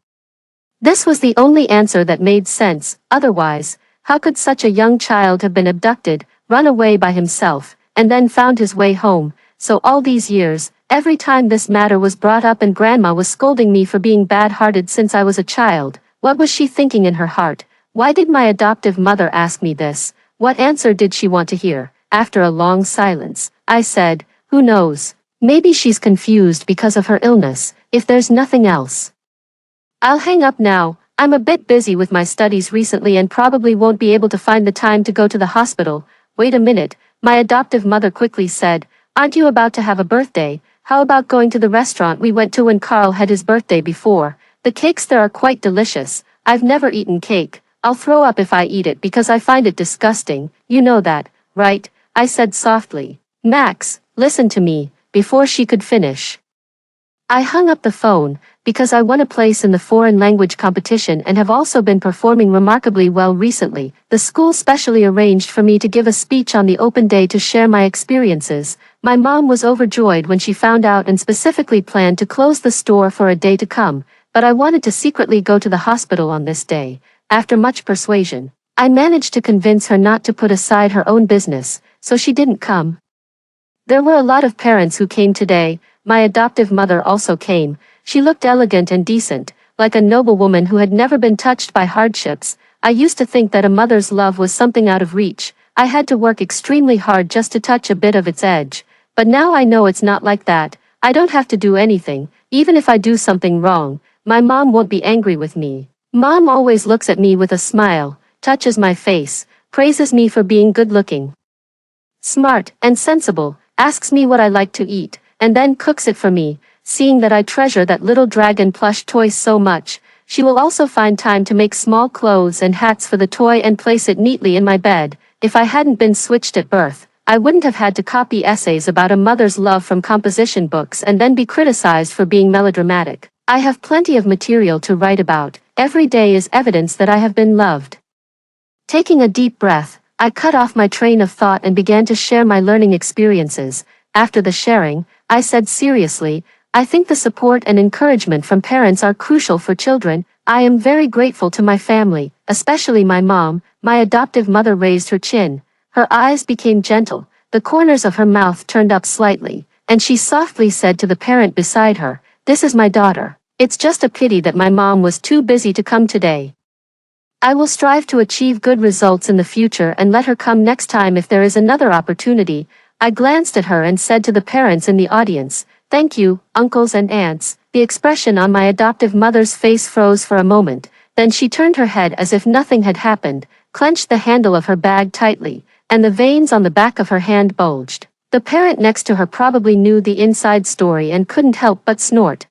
This was the only answer that made sense. Otherwise, how could such a young child have been abducted, run away by himself, and then found his way home? So all these years, every time this matter was brought up and Grandma was scolding me for being bad-hearted since I was a child, what was she thinking in her heart? Why did my adoptive mother ask me this? What answer did she want to hear? After a long silence, I said, "Who knows? Maybe she's confused because of her illness, if there's nothing else." I'll hang up now. I'm a bit busy with my studies recently and probably won't be able to find the time to go to the hospital. Wait a minute, my adoptive mother quickly said, "Aren't you about to have a birthday? How about going to the restaurant we went to when Carl had his birthday before? The cakes there are quite delicious. I've never eaten cake. I'll throw up if I eat it because I find it disgusting. You know that, right?" I said softly. "Max, listen to me," before she could finish. I hung up the phone, because I won a place in the foreign language competition and have also been performing remarkably well recently. The school specially arranged for me to give a speech on the open day to share my experiences. My mom was overjoyed when she found out and specifically planned to close the store for a day to come, but I wanted to secretly go to the hospital on this day. After much persuasion, I managed to convince her not to put aside her own business, so she didn't come. There were a lot of parents who came today. My adoptive mother also came. She looked elegant and decent, like a noble woman who had never been touched by hardships. I used to think that a mother's love was something out of reach. I had to work extremely hard just to touch a bit of its edge. But now I know it's not like that. I don't have to do anything. Even if I do something wrong, my mom won't be angry with me. Mom always looks at me with a smile, touches my face, praises me for being good-looking, smart, and sensible, asks me what I like to eat, and then cooks it for me. Seeing that I treasure that little dragon plush toy so much, she will also find time to make small clothes and hats for the toy and place it neatly in my bed. If I hadn't been switched at birth, I wouldn't have had to copy essays about a mother's love from composition books and then be criticized for being melodramatic. I have plenty of material to write about. Every day is evidence that I have been loved. Taking a deep breath, I cut off my train of thought and began to share my learning experiences. After the sharing, I said seriously, "I think the support and encouragement from parents are crucial for children. I am very grateful to my family, especially my mom." My adoptive mother raised her chin. Her eyes became gentle, the corners of her mouth turned up slightly, and she softly said to the parent beside her, "This is my daughter. It's just a pity that my mom was too busy to come today." I will strive to achieve good results in the future and let her come next time if there is another opportunity. I glanced at her and said to the parents in the audience, "Thank you, uncles and aunts." The expression on my adoptive mother's face froze for a moment, then she turned her head as if nothing had happened, clenched the handle of her bag tightly, and the veins on the back of her hand bulged. The parent next to her probably knew the inside story and couldn't help but snort.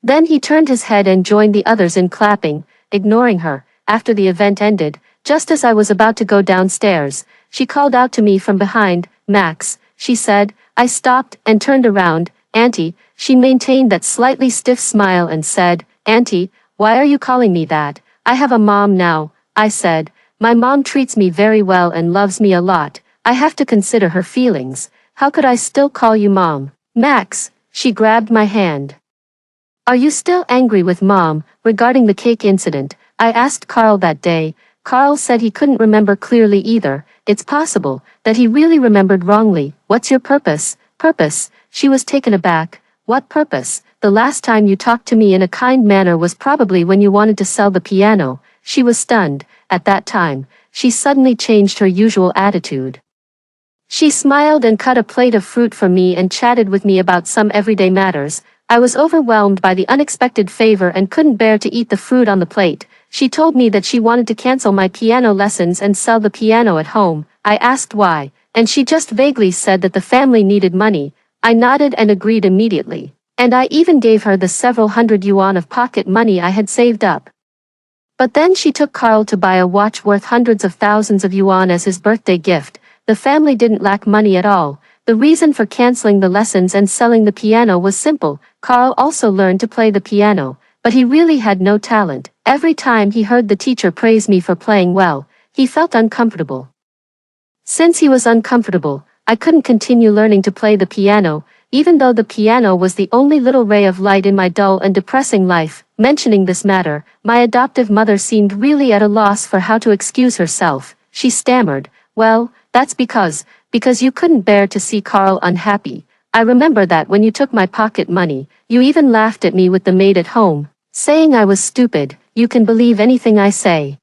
Then he turned his head and joined the others in clapping, ignoring her. After the event ended, just as I was about to go downstairs, she called out to me from behind, "Max," she said. I stopped and turned around. "Auntie," she maintained that slightly stiff smile and said, "Auntie, why are you calling me that? I have a mom now," I said. "My mom treats me very well and loves me a lot. I have to consider her feelings. How could I still call you mom?" "Max," she grabbed my hand. "Are you still angry with mom regarding the cake incident?" I asked Carl that day. Carl said he couldn't remember clearly either. It's possible that he really remembered wrongly. "What's your purpose?" "Purpose?" She was taken aback. "What purpose? The last time you talked to me in a kind manner was probably when you wanted to sell the piano." She was stunned. At that time, she suddenly changed her usual attitude. She smiled and cut a plate of fruit for me and chatted with me about some everyday matters. I was overwhelmed by the unexpected favor and couldn't bear to eat the fruit on the plate. She told me that she wanted to cancel my piano lessons and sell the piano at home. I asked why, and she just vaguely said that the family needed money. I nodded and agreed immediately. And I even gave her the several hundred yuan of pocket money I had saved up. But then she took Carl to buy a watch worth hundreds of thousands of yuan as his birthday gift. The family didn't lack money at all. The reason for canceling the lessons and selling the piano was simple. Carl also learned to play the piano, but he really had no talent. Every time he heard the teacher praise me for playing well, he felt uncomfortable. Since he was uncomfortable, I couldn't continue learning to play the piano, even though the piano was the only little ray of light in my dull and depressing life. Mentioning this matter, my adoptive mother seemed really at a loss for how to excuse herself. She stammered, "Well, that's because you couldn't bear to see Carl unhappy. I remember that when you took my pocket money, you even laughed at me with the maid at home, saying I was stupid. You can believe anything I say.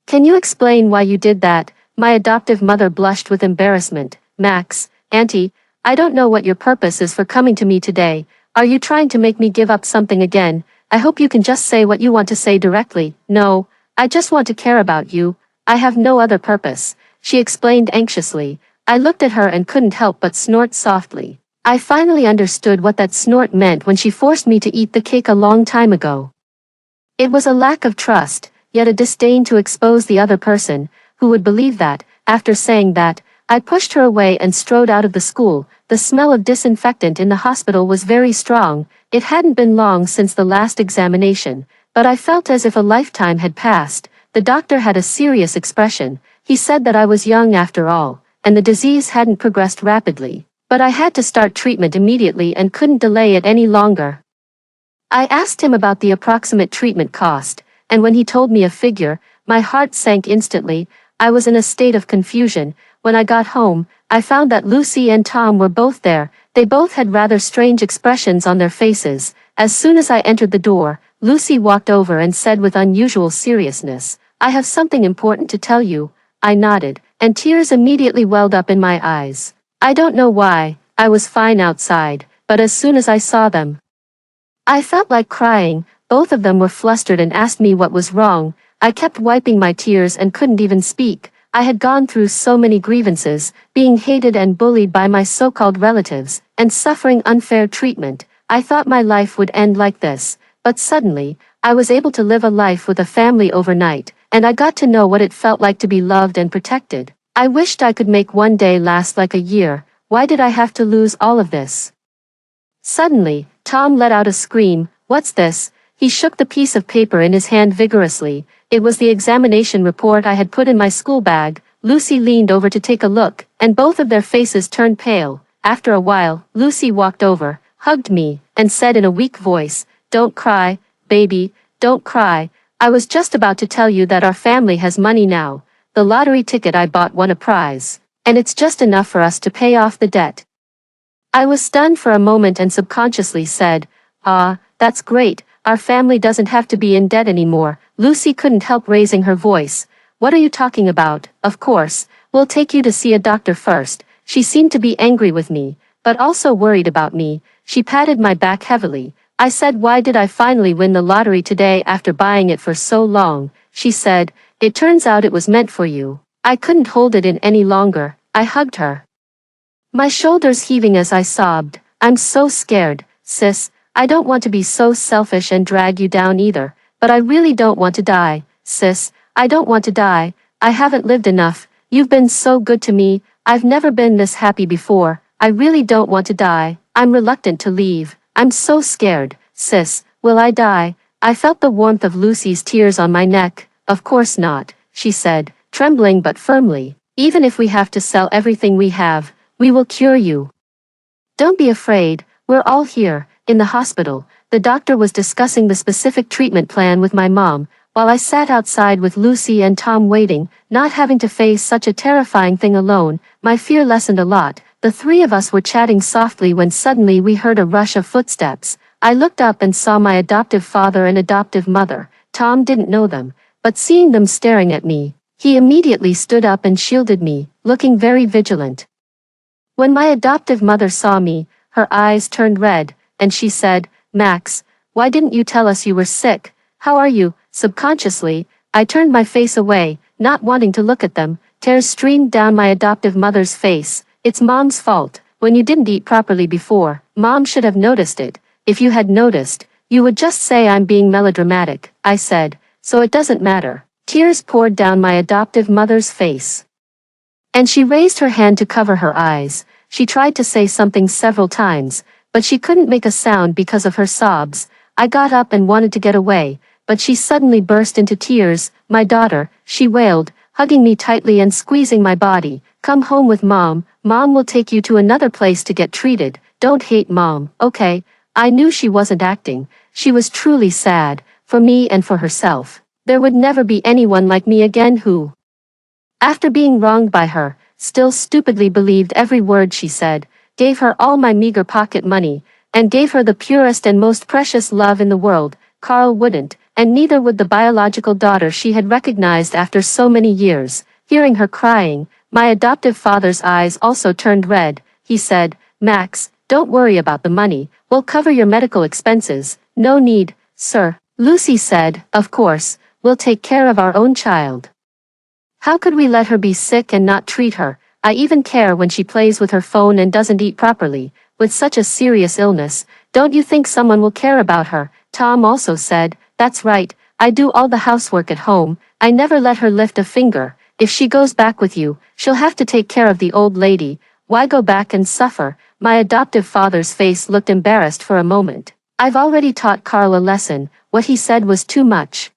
Can you explain why you did that?" My adoptive mother blushed with embarrassment. "Max, Auntie, I don't know what your purpose is for coming to me today. Are you trying to make me give up something again? I hope you can just say what you want to say directly." "No, I just want to care about you. I have no other purpose," she explained anxiously. I looked at her and couldn't help but snort softly. I finally understood what that snort meant when she forced me to eat the cake a long time ago. It was a lack of trust, yet a disdain to expose the other person. Who would believe that? After saying that, I pushed her away and strode out of the school. The smell of disinfectant in the hospital was very strong. It hadn't been long since the last examination, but I felt as if a lifetime had passed. The doctor had a serious expression. He said that I was young after all, and the disease hadn't progressed rapidly. But I had to start treatment immediately and couldn't delay it any longer. I asked him about the approximate treatment cost, and when he told me a figure, my heart sank instantly. I was in a state of confusion. When I got home, I found that Lucy and Tom were both there. They both had rather strange expressions on their faces. As soon as I entered the door, Lucy walked over and said with unusual seriousness, "I have something important to tell you." I nodded, and tears immediately welled up in my eyes. I don't know why. I was fine outside, but as soon as I saw them, I felt like crying. Both of them were flustered and asked me what was wrong. I kept wiping my tears and couldn't even speak. I had gone through so many grievances, being hated and bullied by my so-called relatives, and suffering unfair treatment. I thought my life would end like this, but suddenly, I was able to live a life with a family overnight, and I got to know what it felt like to be loved and protected. I wished I could make one day last like a year. Why did I have to lose all of this? Suddenly, Tom let out a scream. "What's this?" He shook the piece of paper in his hand vigorously. It was the examination report I had put in my school bag. Lucy leaned over to take a look, and both of their faces turned pale. After a while, Lucy walked over, hugged me, and said in a weak voice, "Don't cry, baby, don't cry. I was just about to tell you that our family has money now. The lottery ticket I bought won a prize, and it's just enough for us to pay off the debt." I was stunned for a moment and subconsciously said, "Ah, that's great, our family doesn't have to be in debt anymore." Lucy couldn't help raising her voice. What are you talking about? Of course, we'll take you to see a doctor first. She seemed to be angry with me, but also worried about me. She patted my back heavily. I said, why did I finally win the lottery today after buying it for so long? She said, it turns out it was meant for you. I couldn't hold it in any longer. I hugged her, my shoulders heaving as I sobbed. I'm so scared, sis. I don't want to be so selfish and drag you down either, but I really don't want to die, sis. I don't want to die. I haven't lived enough. You've been so good to me. I've never been this happy before. I really don't want to die. I'm reluctant to leave. I'm so scared, sis. Will I die? I felt the warmth of Lucy's tears on my neck. Of course not, she said, trembling but firmly. Even if we have to sell everything we have, we will cure you. Don't be afraid. We're all here. In the hospital, the doctor was discussing the specific treatment plan with my mom, while I sat outside with Lucy and Tom waiting, not having to face such a terrifying thing alone. My fear lessened a lot. The three of us were chatting softly when suddenly we heard a rush of footsteps. I looked up and saw my adoptive father and adoptive mother. Tom didn't know them, but seeing them staring at me, he immediately stood up and shielded me, looking very vigilant. When my adoptive mother saw me, her eyes turned red, and she said, Max, why didn't you tell us you were sick? How are you? Subconsciously, I turned my face away, not wanting to look at them. Tears streamed down my adoptive mother's face. It's Mom's fault. When you didn't eat properly before, Mom should have noticed it. If you had noticed, you would just say I'm being melodramatic, I said, so it doesn't matter. Tears poured down my adoptive mother's face, and she raised her hand to cover her eyes. She tried to say something several times, but she couldn't make a sound because of her sobs. I got up and wanted to get away, but she suddenly burst into tears. My daughter, she wailed, hugging me tightly and squeezing my body. Come home with Mom. Mom will take you to another place to get treated. Don't hate Mom, okay? I knew she wasn't acting. She was truly sad, for me and for herself. There would never be anyone like me again who, after being wronged by her, still stupidly believed every word she said, gave her all my meager pocket money, and gave her the purest and most precious love in the world. Carl wouldn't, and neither would the biological daughter she had recognized after so many years. Hearing her crying, my adoptive father's eyes also turned red. He said, Max, don't worry about the money. We'll cover your medical expenses. No need, sir. Lucy said, of course, we'll take care of our own child. How could we let her be sick and not treat her? I even care when she plays with her phone and doesn't eat properly. With such a serious illness, don't you think someone will care about her? Tom also said, that's right, I do all the housework at home. I never let her lift a finger. If she goes back with you, she'll have to take care of the old lady. Why go back and suffer? My adoptive father's face looked embarrassed for a moment. I've already taught Carl a lesson. What he said was too much.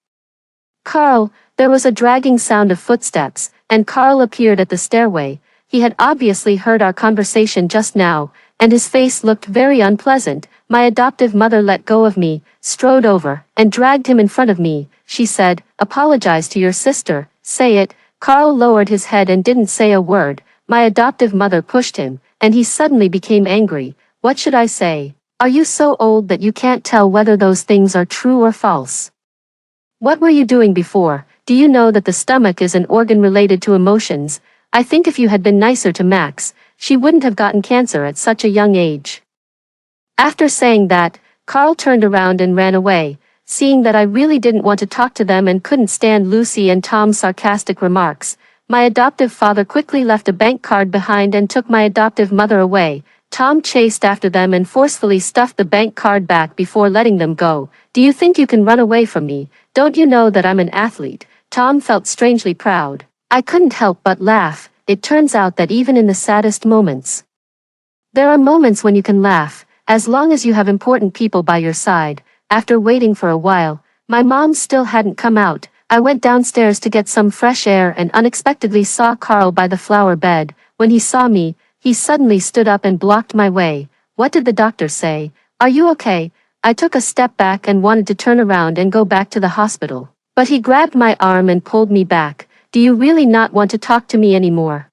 Carl, there was a dragging sound of footsteps, and Carl appeared at the stairway. He had obviously heard our conversation just now, and his face looked very unpleasant. My adoptive mother let go of me, strode over, and dragged him in front of me. She said, apologize to your sister. Say it. Carl lowered his head and didn't say a word. My adoptive mother pushed him, and he suddenly became angry. What should I say? Are you so old that you can't tell whether those things are true or false? What were you doing before? Do you know that the stomach is an organ related to emotions? I think if you had been nicer to Max, she wouldn't have gotten cancer at such a young age. After saying that, Carl turned around and ran away, seeing that I really didn't want to talk to them and couldn't stand Lucy and Tom's sarcastic remarks. My adoptive father quickly left a bank card behind and took my adoptive mother away. Tom chased after them and forcefully stuffed the bank card back before letting them go. Do you think you can run away from me? Don't you know that I'm an athlete? Tom felt strangely proud. I couldn't help but laugh. It turns out that even in the saddest moments, there are moments when you can laugh, as long as you have important people by your side. After waiting for a while, my mom still hadn't come out. I went downstairs to get some fresh air and unexpectedly saw Carl by the flower bed. When he saw me, he suddenly stood up and blocked my way. What did the doctor say? Are you okay? I took a step back and wanted to turn around and go back to the hospital, but he grabbed my arm and pulled me back. Do you really not want to talk to me anymore?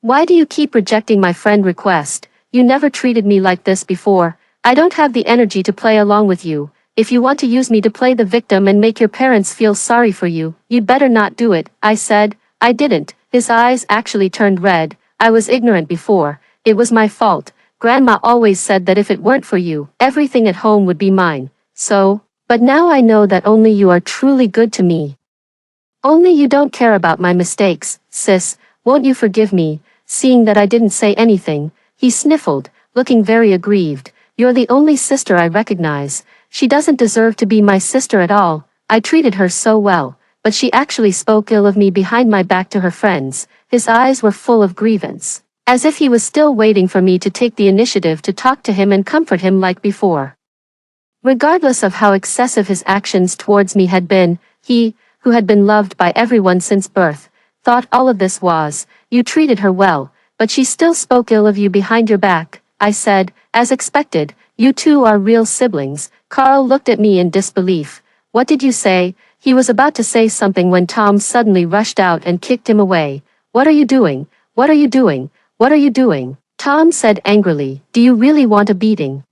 Why do you keep rejecting my friend request? You never treated me like this before. I don't have the energy to play along with you. if you want to use me to play the victim and make your parents feel sorry for you, you'd better not do it, I said. I didn't. His eyes actually turned red. I was ignorant before. It was my fault. Grandma always said that if it weren't for you, everything at home would be mine. But now I know that only you are truly good to me. Only you don't care about my mistakes, sis. Won't you forgive me? Seeing that I didn't say anything, he sniffled, looking very aggrieved. You're the only sister I recognize. She doesn't deserve to be my sister at all. I treated her so well, but she actually spoke ill of me behind my back to her friends. His eyes were full of grievance, as if he was still waiting for me to take the initiative to talk to him and comfort him like before. Regardless of how excessive his actions towards me had been, he, who had been loved by everyone since birth, thought all of this was, you treated her well, but she still spoke ill of you behind your back, I said, as expected. You two are real siblings. Carl looked at me in disbelief. What did you say? He was about to say something when Tom suddenly rushed out and kicked him away. What are you doing? What are you doing? What are you doing? Tom said angrily. Do you really want a beating?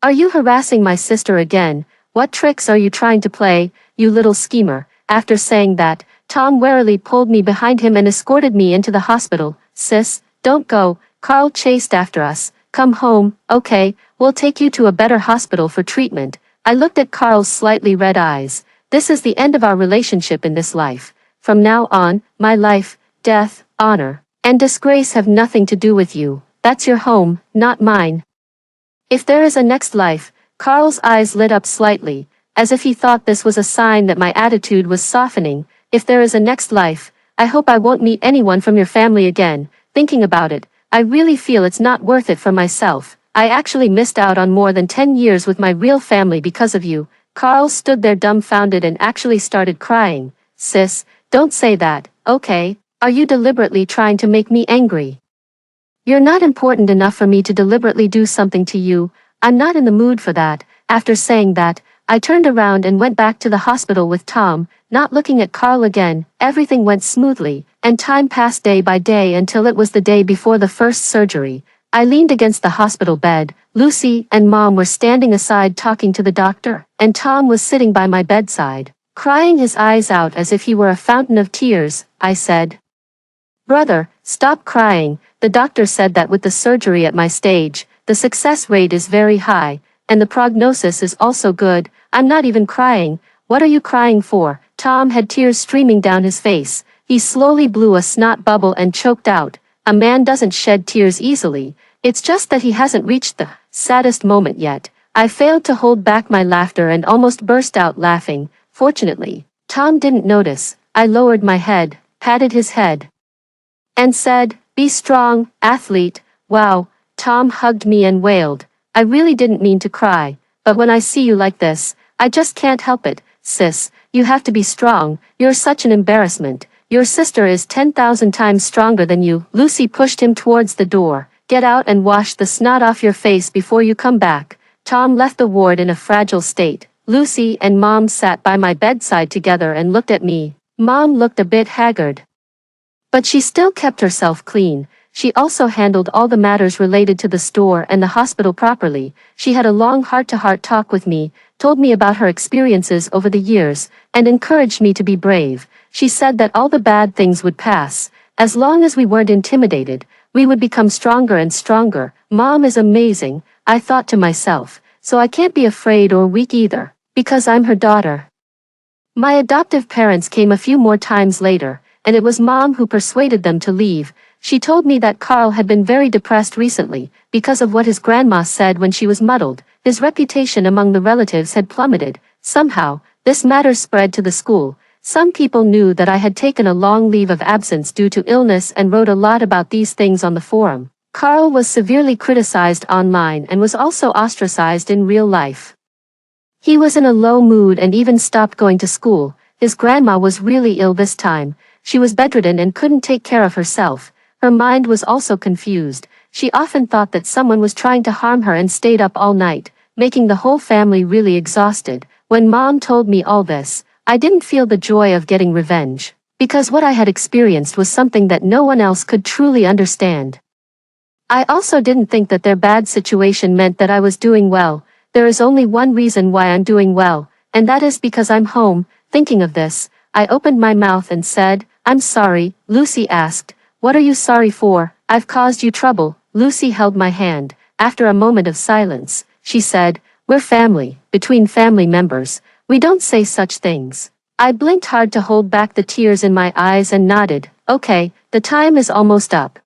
Are you harassing my sister again? What tricks are you trying to play, you little schemer? After saying that, Tom warily pulled me behind him and escorted me into the hospital. Sis, don't go. Carl chased after us. Come home, okay, we'll take you to a better hospital for treatment. I looked at Carl's slightly red eyes. This is the end of our relationship in this life. From now on, my life, death, honor, and disgrace have nothing to do with you. That's your home, not mine. If there is a next life, Carl's eyes lit up slightly, as if he thought this was a sign that my attitude was softening. If there is a next life, I hope I won't meet anyone from your family again. Thinking about it, I really feel it's not worth it for myself. I actually missed out on more than 10 years with my real family because of you. Carl stood there dumbfounded and actually started crying. Sis, don't say that, okay? Are you deliberately trying to make me angry? You're not important enough for me to deliberately do something to you. I'm not in the mood for that. After saying that, I turned around and went back to the hospital with Tom, not looking at Carl again. Everything went smoothly, and time passed day by day until it was the day before the first surgery. I leaned against the hospital bed. Lucy and Mom were standing aside talking to the doctor, and Tom was sitting by my bedside, crying his eyes out as if he were a fountain of tears. I said, Brother, stop crying. The doctor said that with the surgery at my stage, the success rate is very high, and the prognosis is also good. I'm not even crying. What are you crying for? Tom had tears streaming down his face. He slowly blew a snot bubble and choked out. A man doesn't shed tears easily. It's just that he hasn't reached the saddest moment yet. I failed to hold back my laughter and almost burst out laughing. Fortunately, Tom didn't notice. I lowered my head, patted his head, and said, Be strong, athlete. Wow. Tom hugged me and wailed. I really didn't mean to cry, but when I see you like this, I just can't help it. Sis, you have to be strong. You're such an embarrassment. Your sister is 10,000 times stronger than you. Lucy pushed him towards the door. Get out and wash the snot off your face before you come back. Tom left the ward in a fragile state. Lucy and Mom sat by my bedside together and looked at me. Mom looked a bit haggard, but she still kept herself clean. She also handled all the matters related to the store and the hospital properly. She had a long heart-to-heart talk with me, told me about her experiences over the years, and encouraged me to be brave. She said that all the bad things would pass. As long as we weren't intimidated, we would become stronger and stronger. Mom is amazing, I thought to myself, so I can't be afraid or weak either, because I'm her daughter. My adoptive parents came a few more times later, and it was Mom who persuaded them to leave. She told me that Carl had been very depressed recently, because of what his grandma said when she was muddled. His reputation among the relatives had plummeted. Somehow, this matter spread to the school. Some people knew that I had taken a long leave of absence due to illness and wrote a lot about these things on the forum. Carl was severely criticized online and was also ostracized in real life. He was in a low mood and even stopped going to school. His grandma was really ill this time. She was bedridden and couldn't take care of herself. Her mind was also confused. She often thought that someone was trying to harm her and stayed up all night, making the whole family really exhausted. When Mom told me all this, I didn't feel the joy of getting revenge, because what I had experienced was something that no one else could truly understand. I also didn't think that their bad situation meant that I was doing well. There is only one reason why I'm doing well, and that is because I'm home. Thinking of this, I opened my mouth and said, I'm sorry. Lucy asked, what are you sorry for? I've caused you trouble. Lucy held my hand. After a moment of silence, she said, we're family. Between family members, we don't say such things. I blinked hard to hold back the tears in my eyes and nodded. Okay, the time is almost up.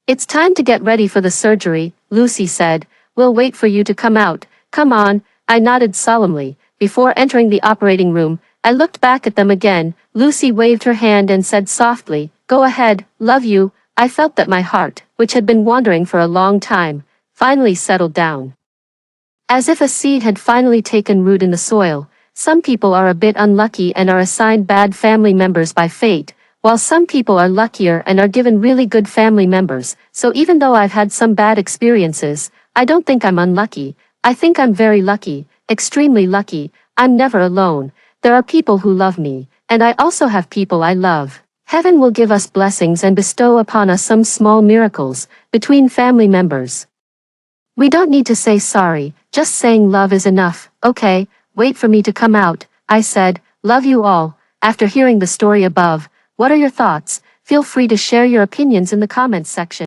It's time to get ready for the surgery, Lucy said. We'll wait for you to come out. Come on, I nodded solemnly. Before entering the operating room, I looked back at them again. Lucy waved her hand and said softly, go ahead, love you. I felt that my heart, which had been wandering for a long time, finally settled down. As if a seed had finally taken root in the soil. Some people are a bit unlucky and are assigned bad family members by fate, while some people are luckier and are given really good family members. So even though I've had some bad experiences, I don't think I'm unlucky. I think I'm very lucky, extremely lucky. I'm never alone. There are people who love me, and I also have people I love. Heaven will give us blessings and bestow upon us some small miracles between family members. We don't need to say sorry, just saying love is enough. Okay, wait for me to come out, I said. Love you all. After hearing the story above, what are your thoughts? Feel free to share your opinions in the comments section.